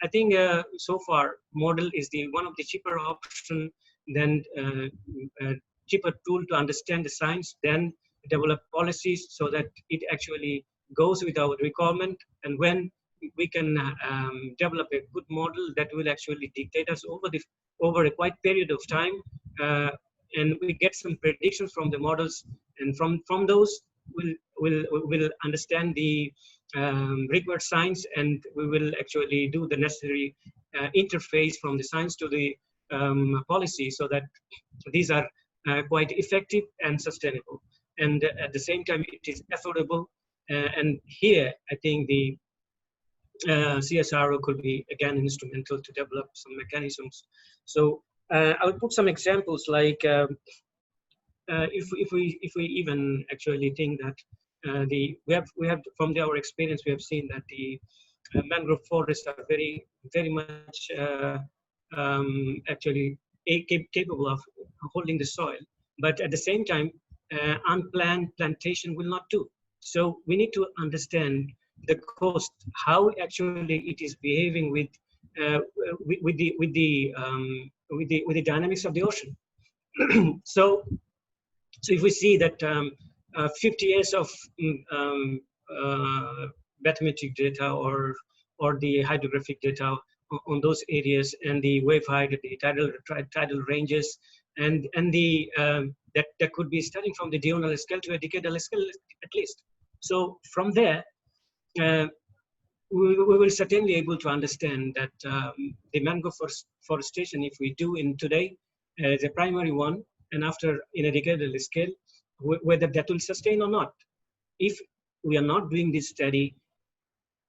I think so far model is one of the cheaper option than cheaper tool to understand the science, then develop policies so that it actually goes with our requirement. And when we can develop a good model that will actually dictate us over a quite period of time, and we get some predictions from the models, and from those we'll understand the required science, and we will actually do the necessary interface from the science to the policy, so that these are quite effective and sustainable, and at the same time it is affordable. And here I think the CSIRO could be again instrumental to develop some mechanisms. So I will put some examples, like if we even actually think that we have from our experience, we have seen that the mangrove forests are very much actually capable of holding the soil, but at the same time unplanned plantation will not do. So we need to understand the coast, how actually it is behaving with the dynamics of the ocean. So if we see that 50 years of bathymetric data or the hydrographic data on those areas, and the wave height, the tidal ranges, and the that could be starting from the diurnal scale to a decadal scale at least. So from there, we will certainly able to understand that the mangrove forestation, if we do in today, the primary one, and after in a decadal scale, whether that will sustain or not. If we are not doing this study,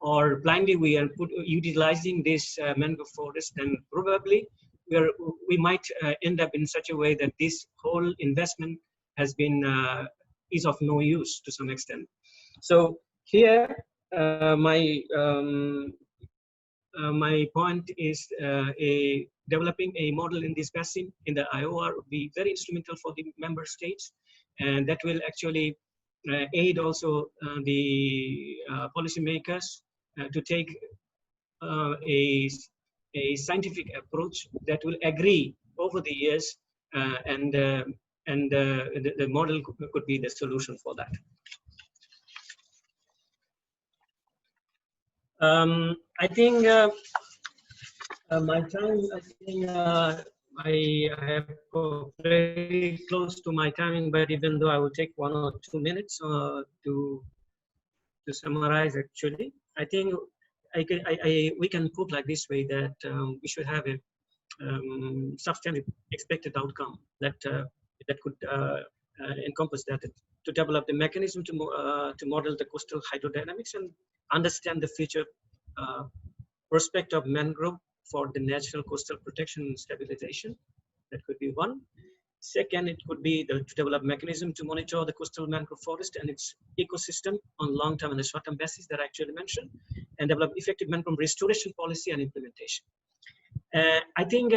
or blindly we are utilizing this mangrove forest, then probably we might end up in such a way that this whole investment has been is of no use to some extent. So here my point is developing a model in this basin in the IORA would be very instrumental for the member states, and that will actually aid also the policymakers to take a scientific approach that will agree over the years, and the model could be the solution for that. I think my time, I think I have very close to my timing, but even though I will take 1 or 2 minutes to summarize, actually, I think we can put like this way, that we should have a substantive expected outcome that could encompass that, to develop the mechanism to model the coastal hydrodynamics and understand the future prospect of mangrove for the natural coastal protection and stabilization. That could be one. Second, it could be to develop mechanism to monitor the coastal mangrove forest and its ecosystem on long-term and short-term basis that I actually mentioned, and develop effective mangrove restoration policy and implementation. I think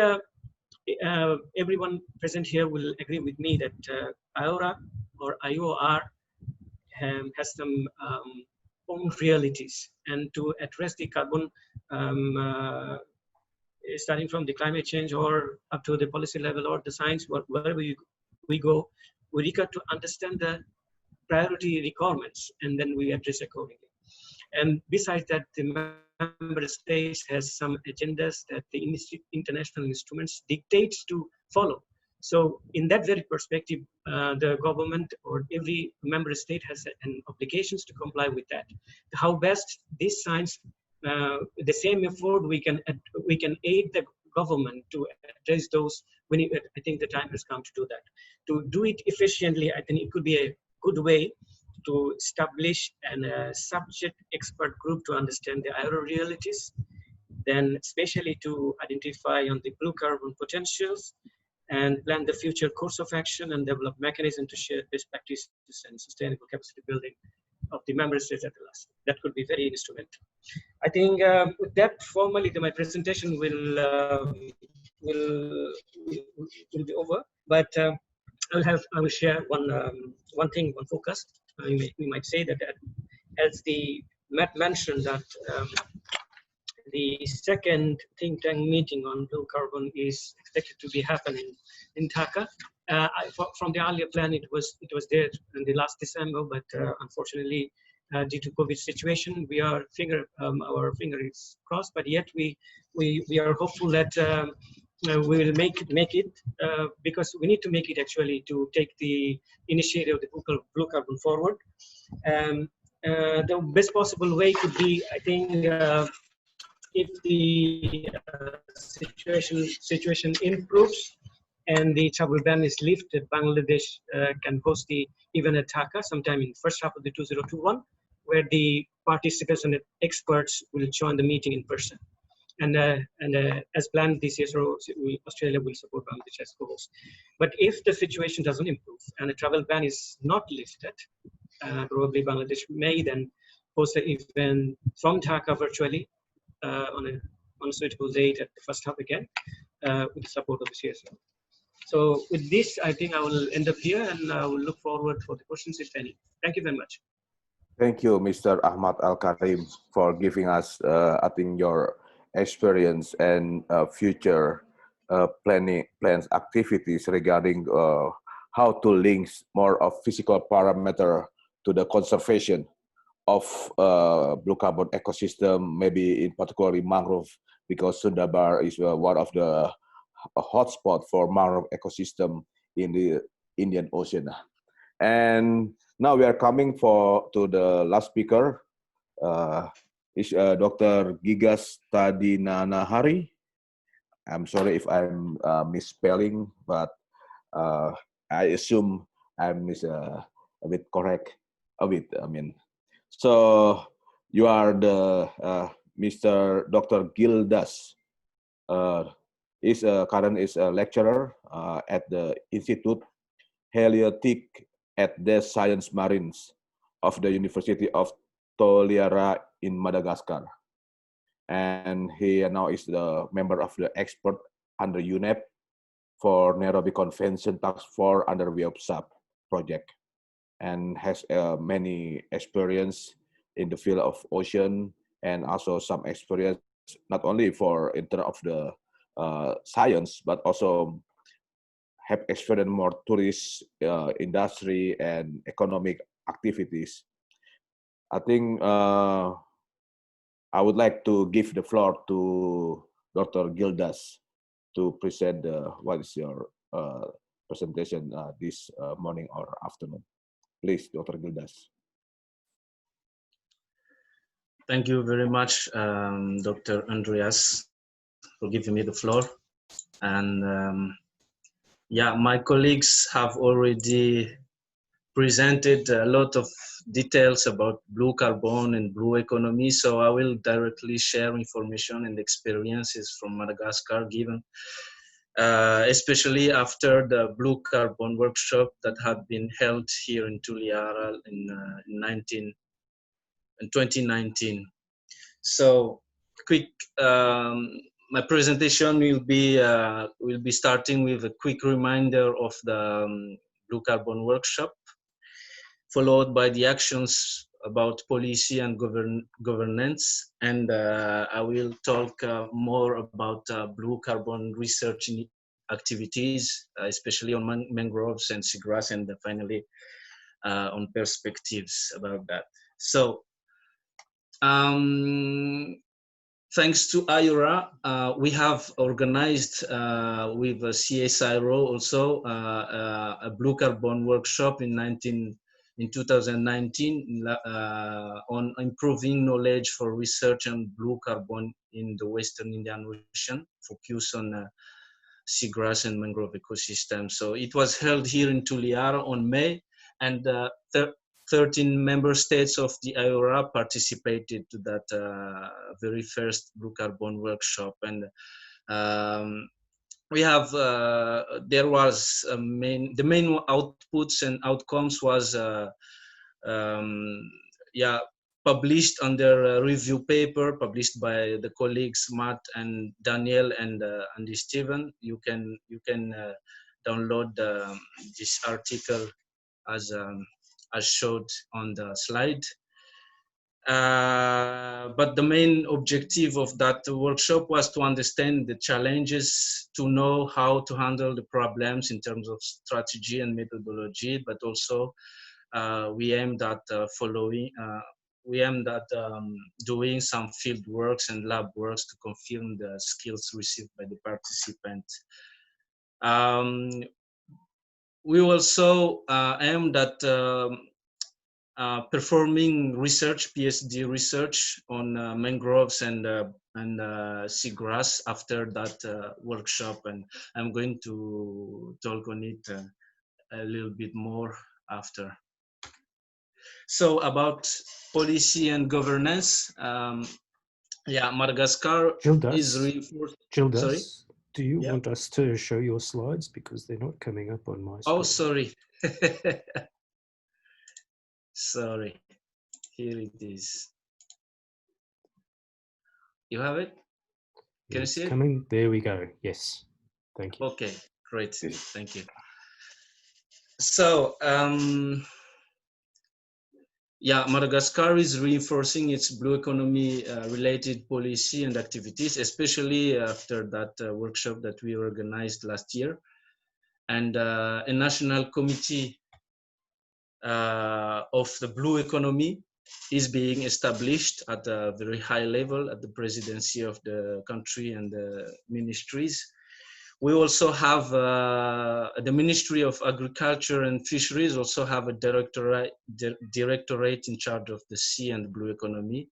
everyone present here will agree with me that IORA or IOR has some own realities, and to address the carbon starting from the climate change or up to the policy level or the science, wherever we go, we require to understand the priority requirements, and then we address accordingly. And besides that, the member states has some agendas that the international instruments dictates to follow. So in that very perspective, the government or every member state has an obligations to comply with that. How best this science, the same effort we can aid the government to address those. I think the time has come to do that. To do it efficiently, I think it could be a good way to establish a subject expert group to understand the IORA realities, then especially to identify on the blue carbon potentials and plan the future course of action and develop mechanisms to share best practices and sustainable capacity building of the member states at the last. That could be very instrumental. I think with that, formally, my presentation will be over. But I will share one thing, one focus. We might say that as the Matt mentioned that the second think tank meeting on blue carbon is expected to be happening in Dhaka. From the earlier plan, it was there in the last December, but unfortunately, due to COVID situation, our finger is crossed. But yet we are hopeful that we will make it because we need to make it actually to take the initiative of the blue carbon forward. The best possible way could be, I think, if the situation improves and the travel ban is lifted, Bangladesh can host the event at Dhaka sometime in first half of the 2021, where the participants and experts will join the meeting in person. And as planned, the CSIRO, Australia will support Bangladesh as co-host. But if the situation doesn't improve and the travel ban is not lifted, probably Bangladesh may then host the event from Dhaka virtually on a suitable date at the first half again, with the support of the CSIRO. So with this, I think I will end up here, and I will look forward for the questions, if any. Thank you very much. Thank you, Mr. Ahmad Al-Karim, for giving us, I think, your experience and future plans activities regarding how to link more of physical parameter to the conservation of blue carbon ecosystem, maybe in particularly mangrove, because Sundabar is one of the hotspot for mangrove ecosystem in the Indian Ocean. And now we are coming to the last speaker, is Dr. Gildas Todinanahary. I'm sorry if I'm misspelling, but I assume I'm a bit correct. So you are the Mr. Dr. Gildas. Karim is a lecturer at the Institute Heliotic at the Science Marines of the University of Toliara in Madagascar. And he now is the member of the expert under UNEP for Nairobi Convention Task Force under WIOPSAP project, and has many experience in the field of ocean, and also some experience not only in terms of the science, but also have experience more tourist industry and economic activities. I think I would like to give the floor to Dr. Gildas to present what is your presentation this morning or afternoon. Please, Dr. Gildas. Thank you very much, Dr. Andreas, for giving me the floor. And yeah, my colleagues have already presented a lot of details about blue carbon and blue economy, so I will directly share information and experiences from Madagascar, given especially after the blue carbon workshop that had been held here in Toliara in 2019. So quick, my presentation will be starting with a quick reminder of the blue carbon workshop, followed by the actions about policy and governance, and I will talk more about blue carbon research activities, especially on mangroves and seagrass, and finally on perspectives about that. So thanks to IORA, we have organized with CSIRO also a blue carbon workshop in 2019 on improving knowledge for research on blue carbon in the Western Indian Ocean, focus on seagrass and mangrove ecosystems. So it was held here in Toliara on May, and 13 member states of the IORA participated to that very first blue carbon workshop. And we have, there was the main outputs and outcomes was, published under a review paper published by the colleagues Matt and Daniel and Andy Steven. You can download this article as showed on the slide. But the main objective of that workshop was to understand the challenges, to know how to handle the problems in terms of strategy and methodology, but also we aimed at doing some field works and lab works to confirm the skills received by the participants. We also aimed at performing research, PhD research on mangroves and seagrass after that workshop, and I'm going to talk on it a little bit more after. So about policy and governance, Madagascar is reinforced. Gildas, sorry? Do you want us to show your slides, because they're not coming up on my screen? Oh, sorry. Sorry, here it is. You have it? Can you see it? Coming, there we go. Yes, thank you. Okay, great, thank you. So, Madagascar is reinforcing its blue economy related policy and activities, especially after that workshop that we organized last year. And a national committee of the blue economy is being established at a very high level at the presidency of the country and the ministries. We also have the Ministry of Agriculture and Fisheries also have a directorate in charge of the sea and blue economy.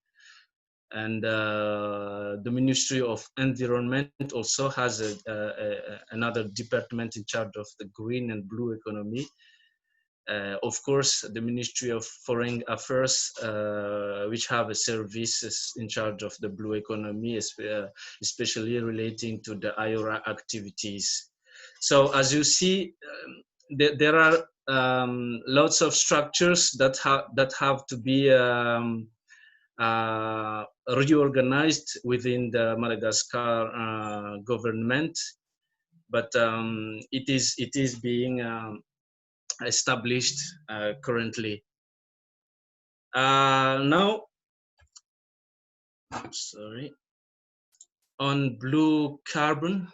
And the Ministry of Environment also has another department in charge of the green and blue economy. Of course, the Ministry of Foreign Affairs, which have a services in charge of the blue economy, especially relating to the IORA activities. So as you see, there are lots of structures that have to be reorganized within the Madagascar government, but it is being established currently. Now, sorry, on blue carbon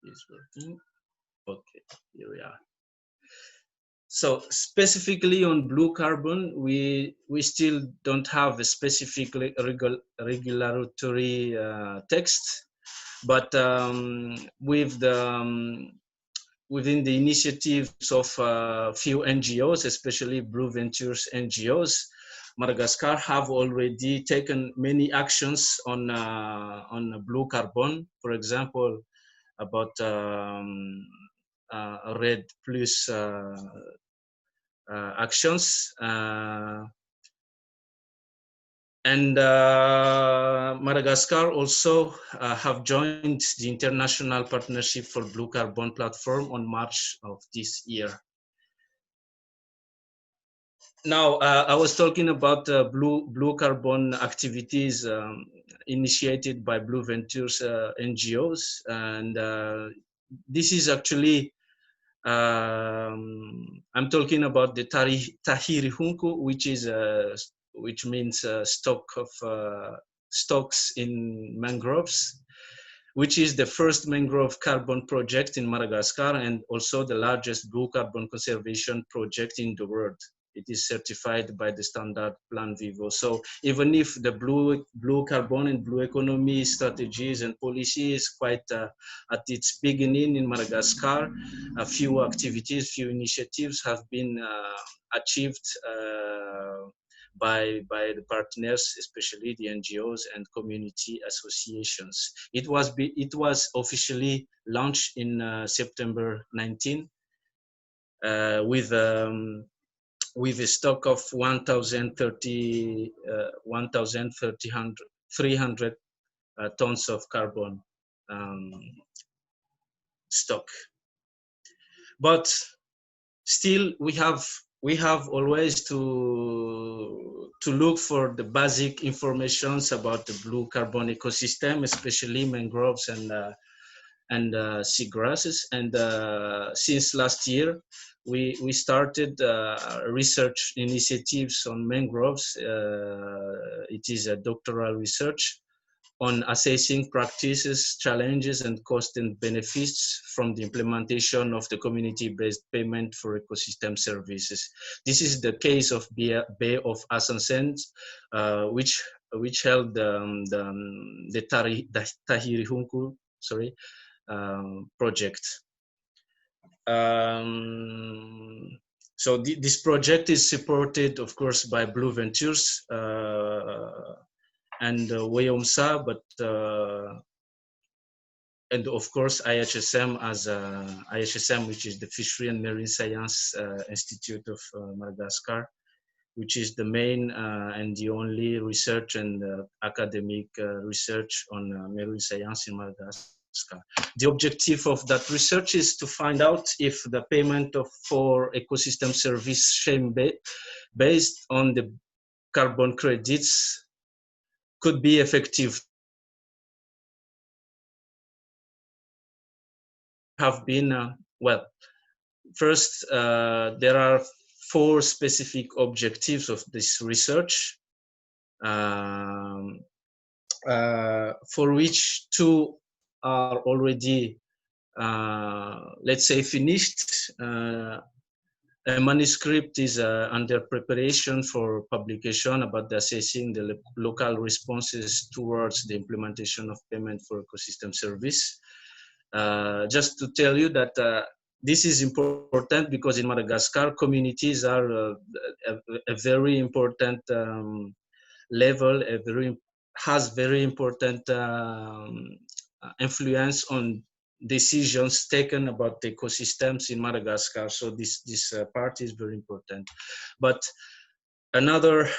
is working. Okay, here we are. So specifically on blue carbon, we still don't have a specific regulatory text, but with the within the initiatives of few NGOs, especially Blue Ventures NGOs, Madagascar have already taken many actions on blue carbon. For example, about RED Plus actions. And Madagascar also have joined the International Partnership for Blue Carbon platform on March of this year. Now, I was talking about blue carbon activities initiated by Blue Ventures NGOs, and this is actually I'm talking about the Tahirihunku, which means stocks in mangroves, which is the first mangrove carbon project in Madagascar and also the largest blue carbon conservation project in the world. it is certified by the standard Plan Vivo. So even if the blue carbon and blue economy strategies and policy is quite at its beginning in Madagascar, a few activities, few initiatives have been achieved by the partners, especially the NGOs and community associations. It was officially launched in September 19 with a stock of 1,300 tons of carbon stock. But still, we have always to look for the basic informations about the blue carbon ecosystem, especially mangroves and seagrasses. And since last year, we started research initiatives on mangroves. It is a doctoral research on assessing practices, challenges, and cost and benefits from the implementation of the community-based payment for ecosystem services. This is the case of Bay of Ascension, which held the Tahirihunku, project. So this project is supported, of course, by Blue Ventures and WEOMSA, but and of course IHSM as IHSM, which is the Fishery and Marine Science Institute of Madagascar, which is the main and the only research and academic research on marine science in Madagascar. The objective of that research is to find out if the payment for ecosystem service scheme based on the carbon credits could be effective. Have been, well, first, there are 4 specific objectives of this research, for which 2 are already, let's say, finished. A manuscript is under preparation for publication about assessing the local responses towards the implementation of payment for ecosystem service. Just to tell you that this is important because in Madagascar, communities are a very important level, has very important influence on decisions taken about the ecosystems in Madagascar. So this part is very important. But another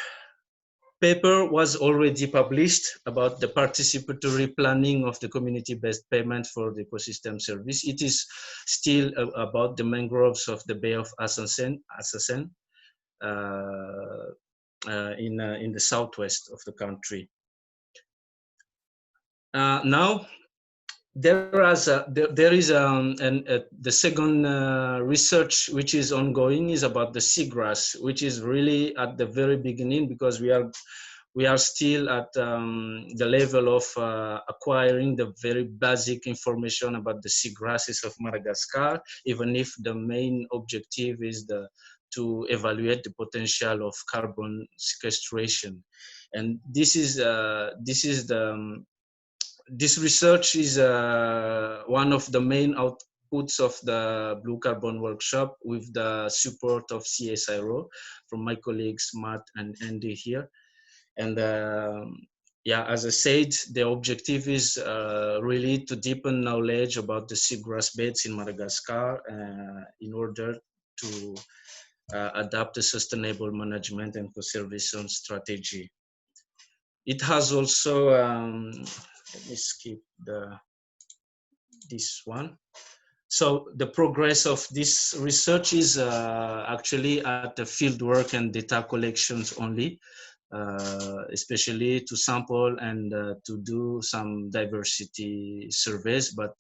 paper was already published about the participatory planning of the community-based payment for the ecosystem service. It is still about the mangroves of the Bay of Ascension in the southwest of the country. Now, there is the second research which is ongoing is about the seagrass, which is really at the very beginning because we are still at the level of acquiring the very basic information about the seagrasses of Madagascar, even if the main objective is to evaluate the potential of carbon sequestration. And this research is one of the main outputs of the Blue Carbon Workshop with the support of CSIRO from my colleagues Matt and Andy here. And yeah, as I said, the objective is really to deepen knowledge about the seagrass beds in Madagascar in order to adapt a sustainable management and conservation strategy. It has also, let me skip this one. So the progress of this research is actually at the field work and data collections only, especially to sample and to do some diversity surveys, but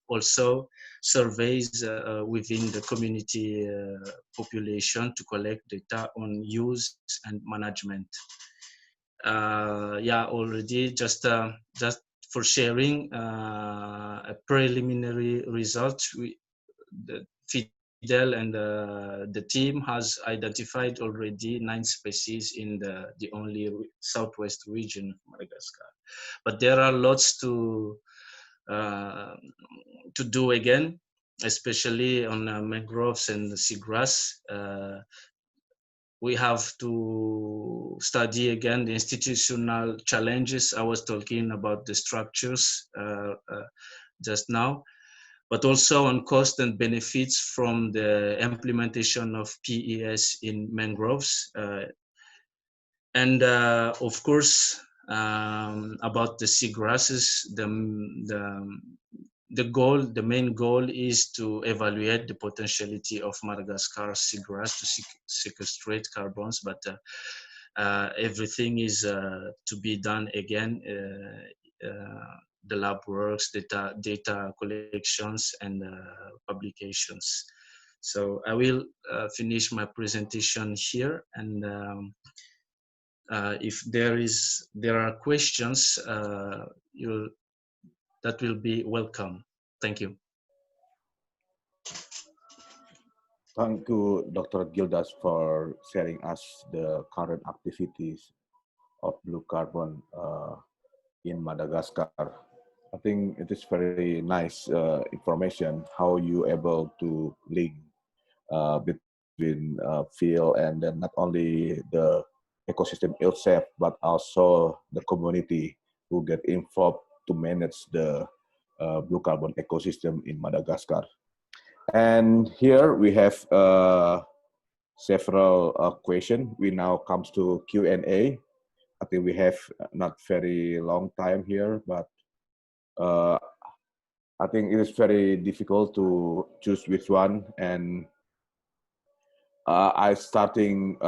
also surveys within the community population to collect data on use and management. Yeah, already just for sharing a preliminary result, the Fidel and the team has identified already 9 species in the only southwest region of Madagascar. But there are lots to do again, especially on mangroves and seagrass. We have to study again the institutional challenges. I was talking about the structures just now, but also on cost and benefits from the implementation of PES in mangroves. And of course, about the seagrasses, the main goal is to evaluate the potentiality of Madagascar seagrass to sequestrate carbons, but everything is to be done again. The lab works, data collections, and publications. So I will finish my presentation here, and if there are questions, that will be welcome. Thank you. Thank you, Dr. Gildas, for sharing us the current activities of blue carbon in Madagascar. I think it is very nice information how you able to link between field and then not only the ecosystem itself, but also the community who get involved to manage the blue carbon ecosystem in Madagascar. And here we have several questions. We now comes to Q&A. I think we have not very long time here, but I think it is very difficult to choose which one. And I starting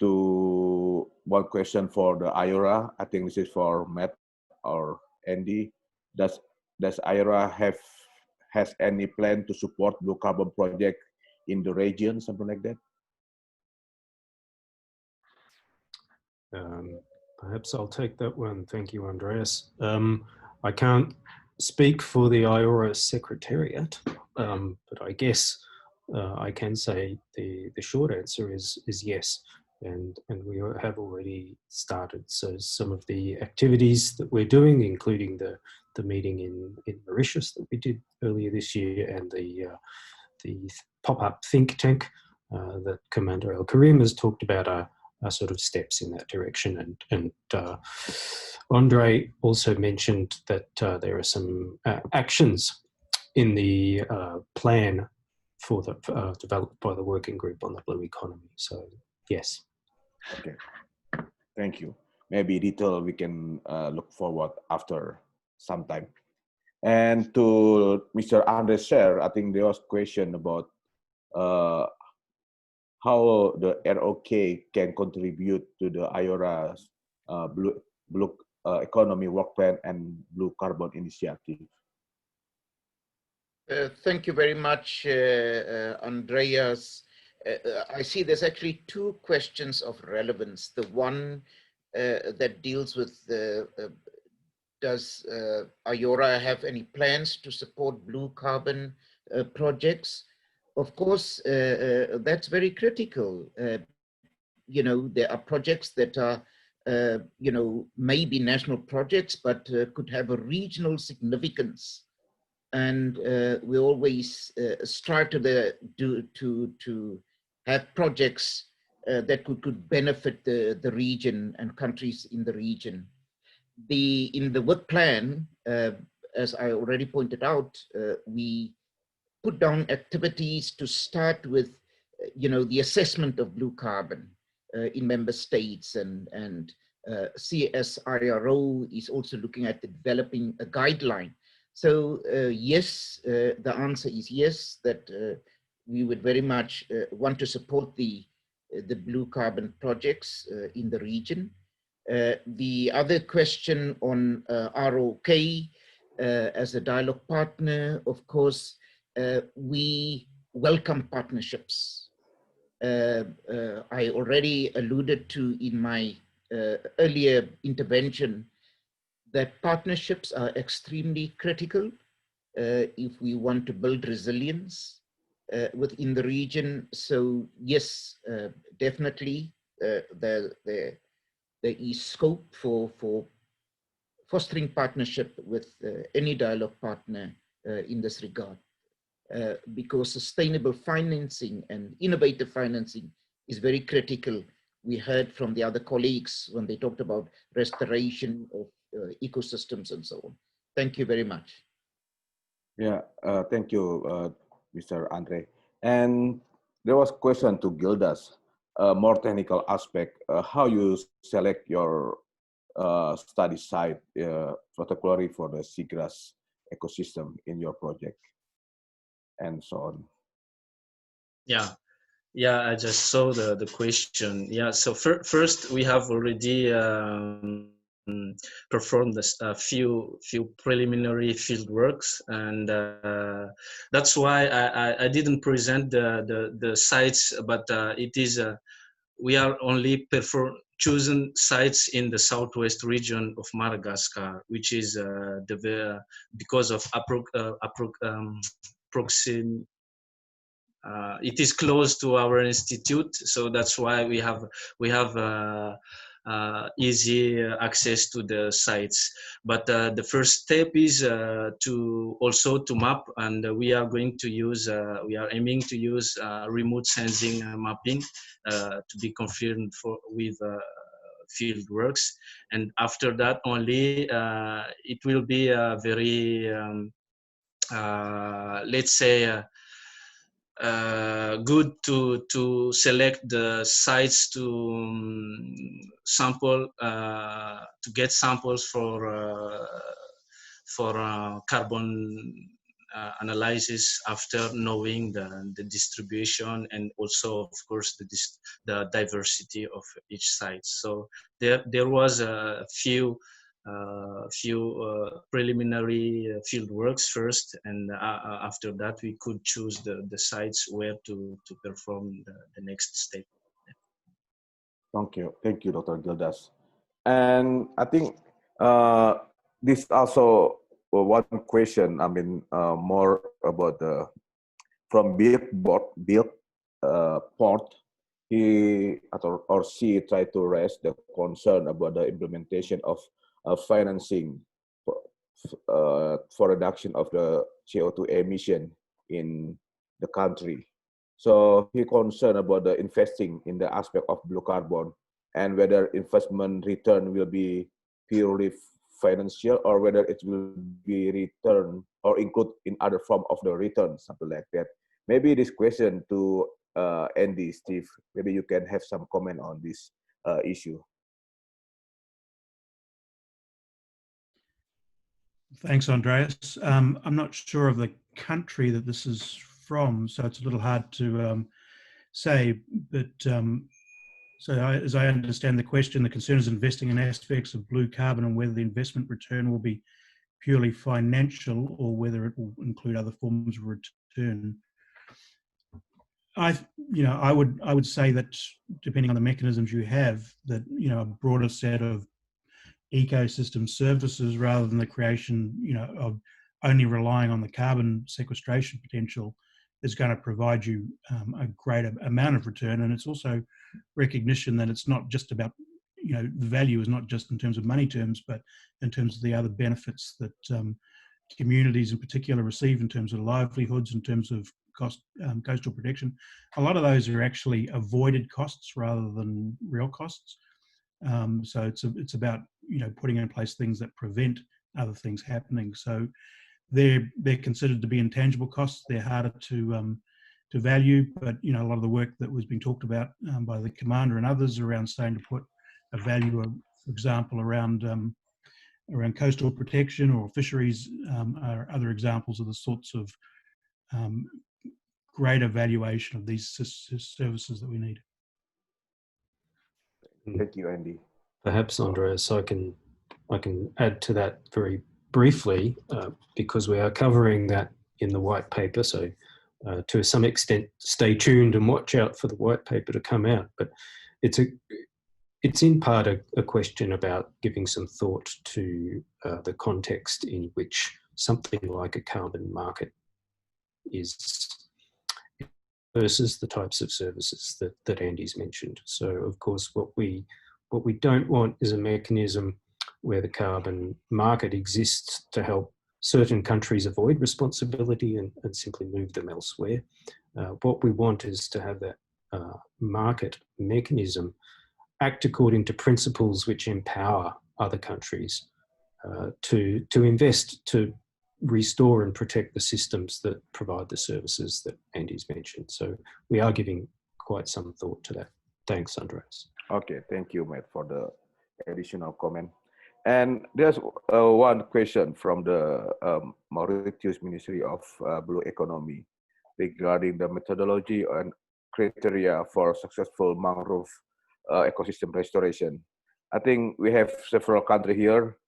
to one question for the IORA. I think this is for Matt or Andy. Does IORA has any plan to support blue carbon project in the region, something like that? Perhaps I'll take that one. Thank you, Andreas. I can't speak for the IORA Secretariat, but I guess I can say the short answer is yes, and we have already started. So some of the activities that we're doing, including the meeting in Mauritius that we did earlier this year, and the pop-up think tank that Commander Karim has talked about, are sort of steps in that direction. And Andre also mentioned that there are some actions in the plan for the developed by the working group on the blue economy. So yes. Okay, thank you. Maybe detail we can look forward after some time. And to Mr. Andres share, I think there was a question about how the ROK can contribute to the IORA's blue economy work plan and blue carbon initiative. Thank you very much, Andreas. I see there's actually two questions of relevance. The one that deals with does IORA have any plans to support blue carbon projects? Of course, that's very critical. You know, there are projects that are, you know, maybe national projects, but could have a regional significance. And we always strive to have projects that could benefit the region and countries in the region. In the work plan, as I already pointed out, we put down activities to start with, you know, the assessment of blue carbon in member states, and CSIRO is also looking at developing a guideline. So yes, the answer is yes, that we would very much want to support the blue carbon projects in the region. The other question on ROK as a dialogue partner, of course, we welcome partnerships. I already alluded to in my earlier intervention that partnerships are extremely critical. if we want to build resilience within the region. So yes, definitely there is scope for fostering partnership with any dialogue partner in this regard, because sustainable financing and innovative financing is very critical. We heard from the other colleagues when they talked about restoration of ecosystems and so on. Thank you very much. Yeah, thank you, Mr. Andre. And there was a question to Gildas, more technical aspect, how you select your study site, particularly for the seagrass ecosystem in your project, and so on. Yeah, I just saw the question. Yeah, so first we have already performed a few preliminary field works, and that's why I didn't present the sites, but it is we are only chosen sites in the southwest region of Madagascar, which is because of proximity. It is close to our institute, so that's why we have easy access to the sites. But the first step is to map, and we are going to use we are aiming to use remote sensing mapping to be confirmed with field works, and after that only it will be a very let's say good to select the sites to sample to get samples for carbon analysis after knowing the distribution and also of course the diversity of each site. So there was a few preliminary field works first, and after that we could choose the sites where to perform the next step. Thank you, Dr. Gildas. And I think this also one question. I mean, more about the from Bilk Port. He or she tried to raise the concern about the implementation of financing for reduction of the CO2 emission in the country. So he concerned about the investing in the aspect of blue carbon and whether investment return will be purely financial or whether it will be return or include in other form of the return, something like that. Maybe this question to Andy, Steve, maybe you can have some comment on this issue. Thanks, Andreas. I'm not sure of the country that this is from, so it's a little hard to say, but as I understand the question, the concern is investing in aspects of blue carbon and whether the investment return will be purely financial or whether it will include other forms of return. I would say that depending on the mechanisms you have, that a broader set of ecosystem services rather than the creation of only relying on the carbon sequestration potential is going to provide you a greater amount of return. And it's also recognition that it's not just about the value is not just in terms of money terms, but in terms of the other benefits that communities in particular receive in terms of livelihoods, in terms of coastal protection. A lot of those are actually avoided costs rather than real costs. So it's about putting in place things that prevent other things happening. So they're considered to be intangible costs. They're harder to value, but a lot of the work that was being talked about by the commander and others around starting to put a value, for example, around coastal protection or fisheries are other examples of the sorts of greater valuation of these services that we need. Thank you, Andy. Perhaps, Andreas, I can add to that very briefly because we are covering that in the white paper. So to some extent, stay tuned and watch out for the white paper to come out. But it's in part a question about giving some thought to the context in which something like a carbon market is, versus the types of services that Andy's mentioned. So of course, what we don't want is a mechanism where the carbon market exists to help certain countries avoid responsibility and simply move them elsewhere. What we want is to have that market mechanism act according to principles which empower other countries to invest, to restore and protect the systems that provide the services that Andy's mentioned. So we are giving quite some thought to that. Thanks, Andreas. Okay, thank you, Matt, for the additional comment. And there's one question from the Mauritius Ministry of Blue Economy regarding the methodology and criteria for successful mangrove ecosystem restoration. I think we have several countries here.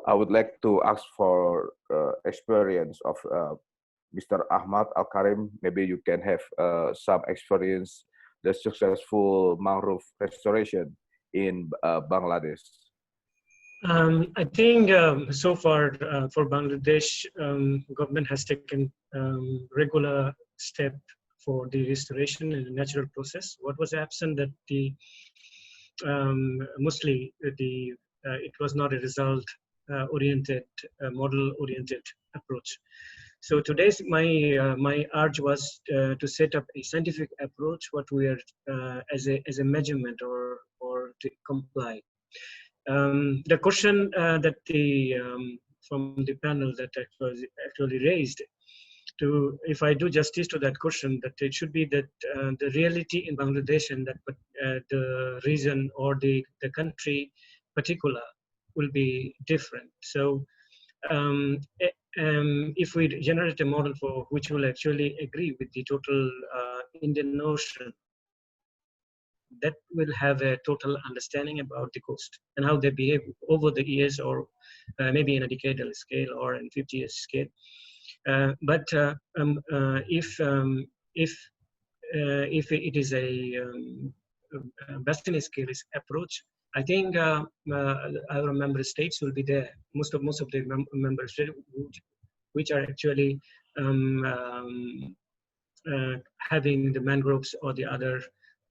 I would like to ask for experience of Mr. Ahmad or Karim. Maybe you can have some experience the successful mangrove restoration in Bangladesh. I think so far for Bangladesh, government has taken regular step for the restoration in the natural process. What was absent that the mostly it was not a result oriented, model oriented approach. So today's my urge was to set up a scientific approach, what we are as a measurement or to comply. The question that the from the panel that actually raised, to if I do justice to that question, that it should be that the reality in Bangladesh and that the region or the country particular will be different. So if we generate a model for which will actually agree with the total Indian Ocean, that will have a total understanding about the coast and how they behave over the years, or maybe in a decadal scale or in 50 years scale. But if it is a basin scale approach, I think our member states will be there. Most of the member states which are actually having the mangroves or the other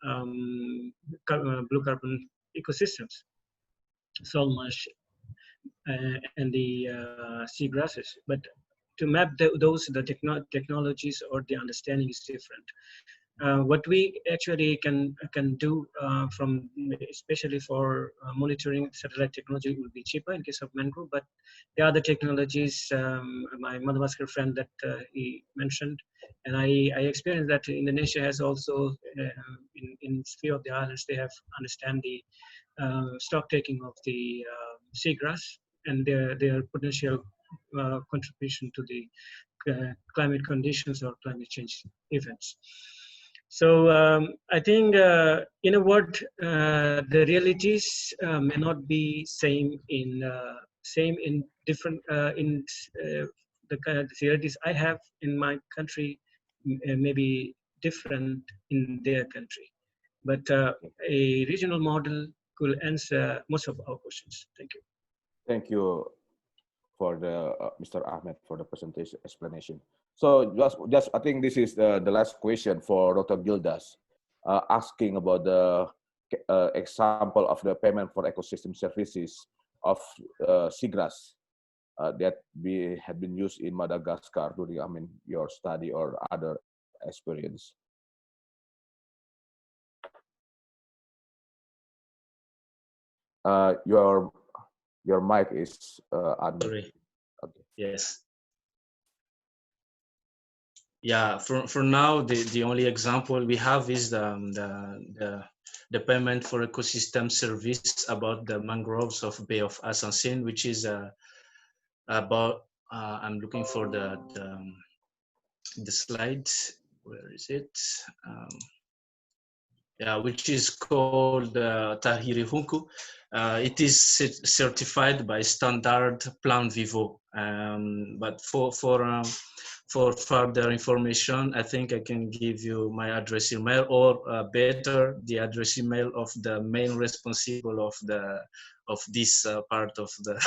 blue carbon ecosystems, salt marsh and the seagrasses. But to map the technologies or the understanding is different. What we actually can do from, especially for monitoring satellite technology, will be cheaper in case of mangrove, but the other technologies, my Madagascar friend that he mentioned, and I experienced that Indonesia has also, in few of the islands, they have understand the stock taking of the seagrass and their potential contribution to the climate conditions or climate change events. So I think, in a word, the realities may not be same in different the kind of realities I have in my country may be different in their country, but a regional model could answer most of our questions. Thank you. Thank you for the Mr. Ahmed for the presentation explanation. So just I think this is the last question for Dr. Gildas, asking about the example of the payment for ecosystem services of seagrass that had been used in Madagascar during your study or other experience. Your mic is on. Sorry. Okay. Yes. Yeah. For now, the only example we have is the payment for ecosystem service about the mangroves of Bay of Ascension, which is about. I'm looking for the slide. Where is it? Yeah, which is called Tahiri Hunku. It is certified by Standard Plan Vivo, But for further information, I think I can give you my address email, or better, the address email of the main responsible of this part of the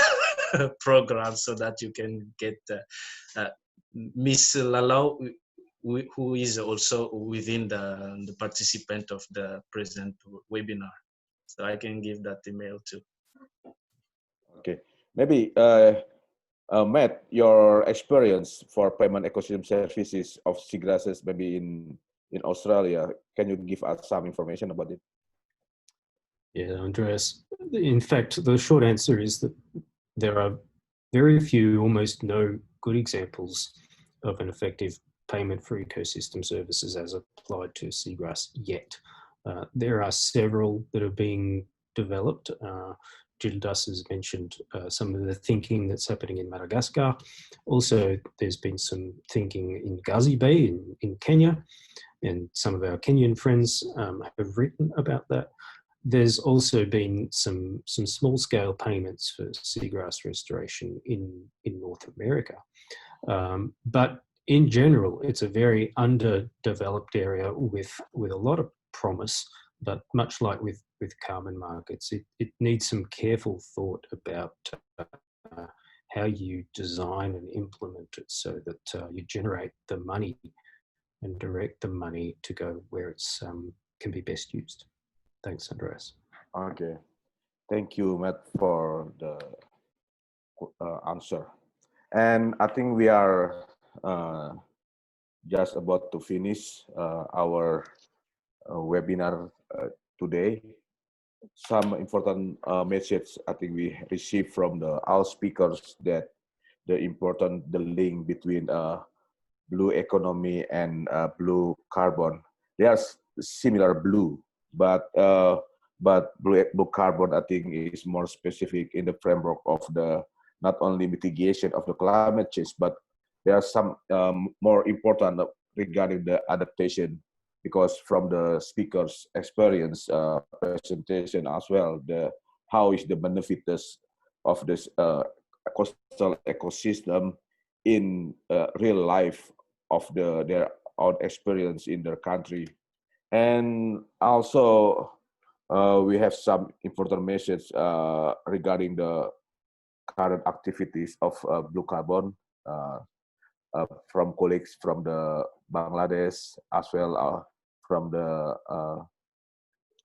program, so that you can get Miss Lalau, who is also within the participant of the present webinar. So I can give that email too. Okay, maybe Matt, your experience for payment ecosystem services of seagrasses, maybe in Australia, can you give us some information about it? Yeah, Andreas. In fact, the short answer is that there are very few, almost no good examples of an effective payment for ecosystem services as applied to seagrass yet. There are several that are being developed. Gildas has mentioned some of the thinking that's happening in Madagascar. Also, there's been some thinking in Gazi Bay in Kenya, and some of our Kenyan friends have written about that. There's also been some small-scale payments for seagrass restoration in North America. But in general, it's a very underdeveloped area with a lot of promise, but much like with carbon markets, it needs some careful thought about how you design and implement it so that you generate the money and direct the money to go where it's can be best used. Thanks, Andreas. Okay, thank you, Matt, for the answer. And I think we are just about to finish our webinar today. Some important message I think we received from all speakers, that the link between blue economy and blue carbon. They are similar blue, but blue carbon I think is more specific in the framework of the not only mitigation of the climate change, but there are some more important regarding the adaptation, because from the speaker's experience presentation as well, how is the benefits of this coastal ecosystem in real life of their own experience in their country. And also we have some important message regarding the current activities of blue carbon from colleagues from the Bangladesh, as well from the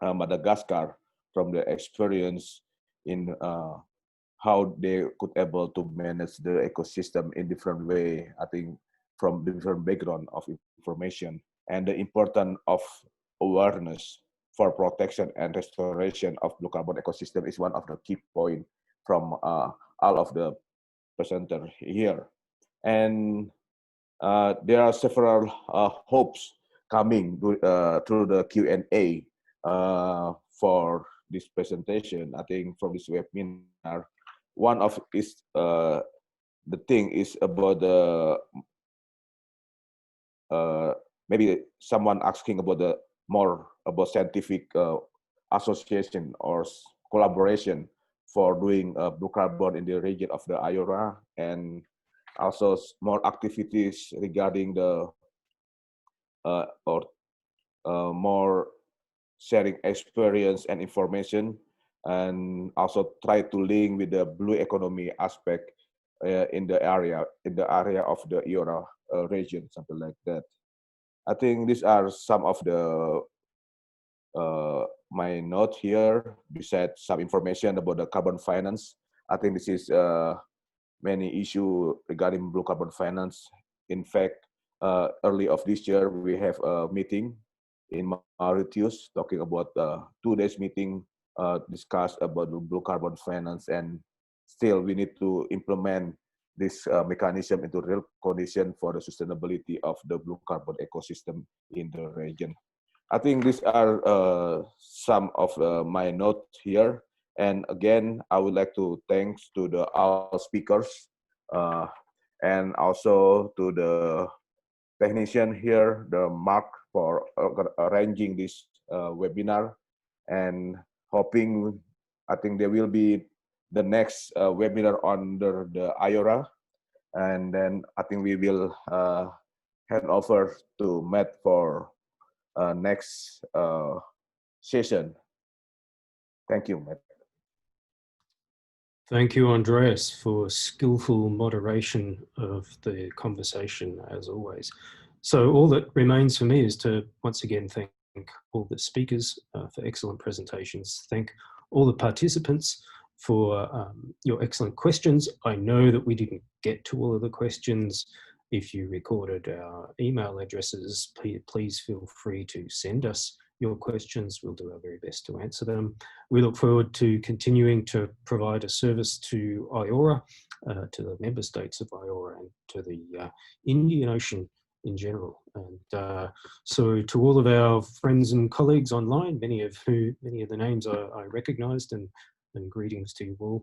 Madagascar, from the experience in how they could able to manage the ecosystem in different way. I think from different background of information, and the importance of awareness for protection and restoration of blue carbon ecosystem is one of the key points from all of the presenters here. And there are several hopes coming through the Q&A for this presentation. I think from this webinar, one of is the thing is about the maybe someone asking about the more about scientific association or collaboration for doing blue carbon in the region of the IORA, and also more activities regarding the more sharing experience and information, and also try to link with the blue economy aspect in the area of the IORA region, something like that. I think these are some of the my note here. Besides some information about the carbon finance, I think this is many issue regarding blue carbon finance. In fact, early of this year, we have a meeting in Mauritius talking about 2 days meeting discuss about the blue carbon finance, and still we need to implement this mechanism into real condition for the sustainability of the blue carbon ecosystem in the region. I think these are some of my notes here. And again, I would like to thanks to the all speakers and also to the technician here, the Mark, for arranging this webinar, and hoping, I think there will be the next webinar under the IORA. And then I think we will hand over to Matt for next session. Thank you, Matt. Thank you, Andreas, for skillful moderation of the conversation, as always. So all that remains for me is to once again thank all the speakers for excellent presentations. Thank all the participants for your excellent questions. I know that we didn't get to all of the questions. If you recorded our email addresses, please feel free to send us your questions. We'll do our very best to answer them. We look forward to continuing to provide a service to IORA, to the member states of IORA, and to the Indian Ocean in general. And so to all of our friends and colleagues online, many of the names I recognized, and greetings to you all.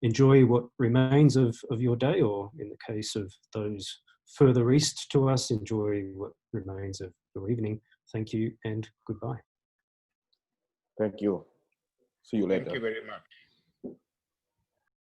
Enjoy what remains of your day, or in the case of those further east to us, enjoy what remains of your evening. Thank you and goodbye. Thank you. See you later. Thank you very much.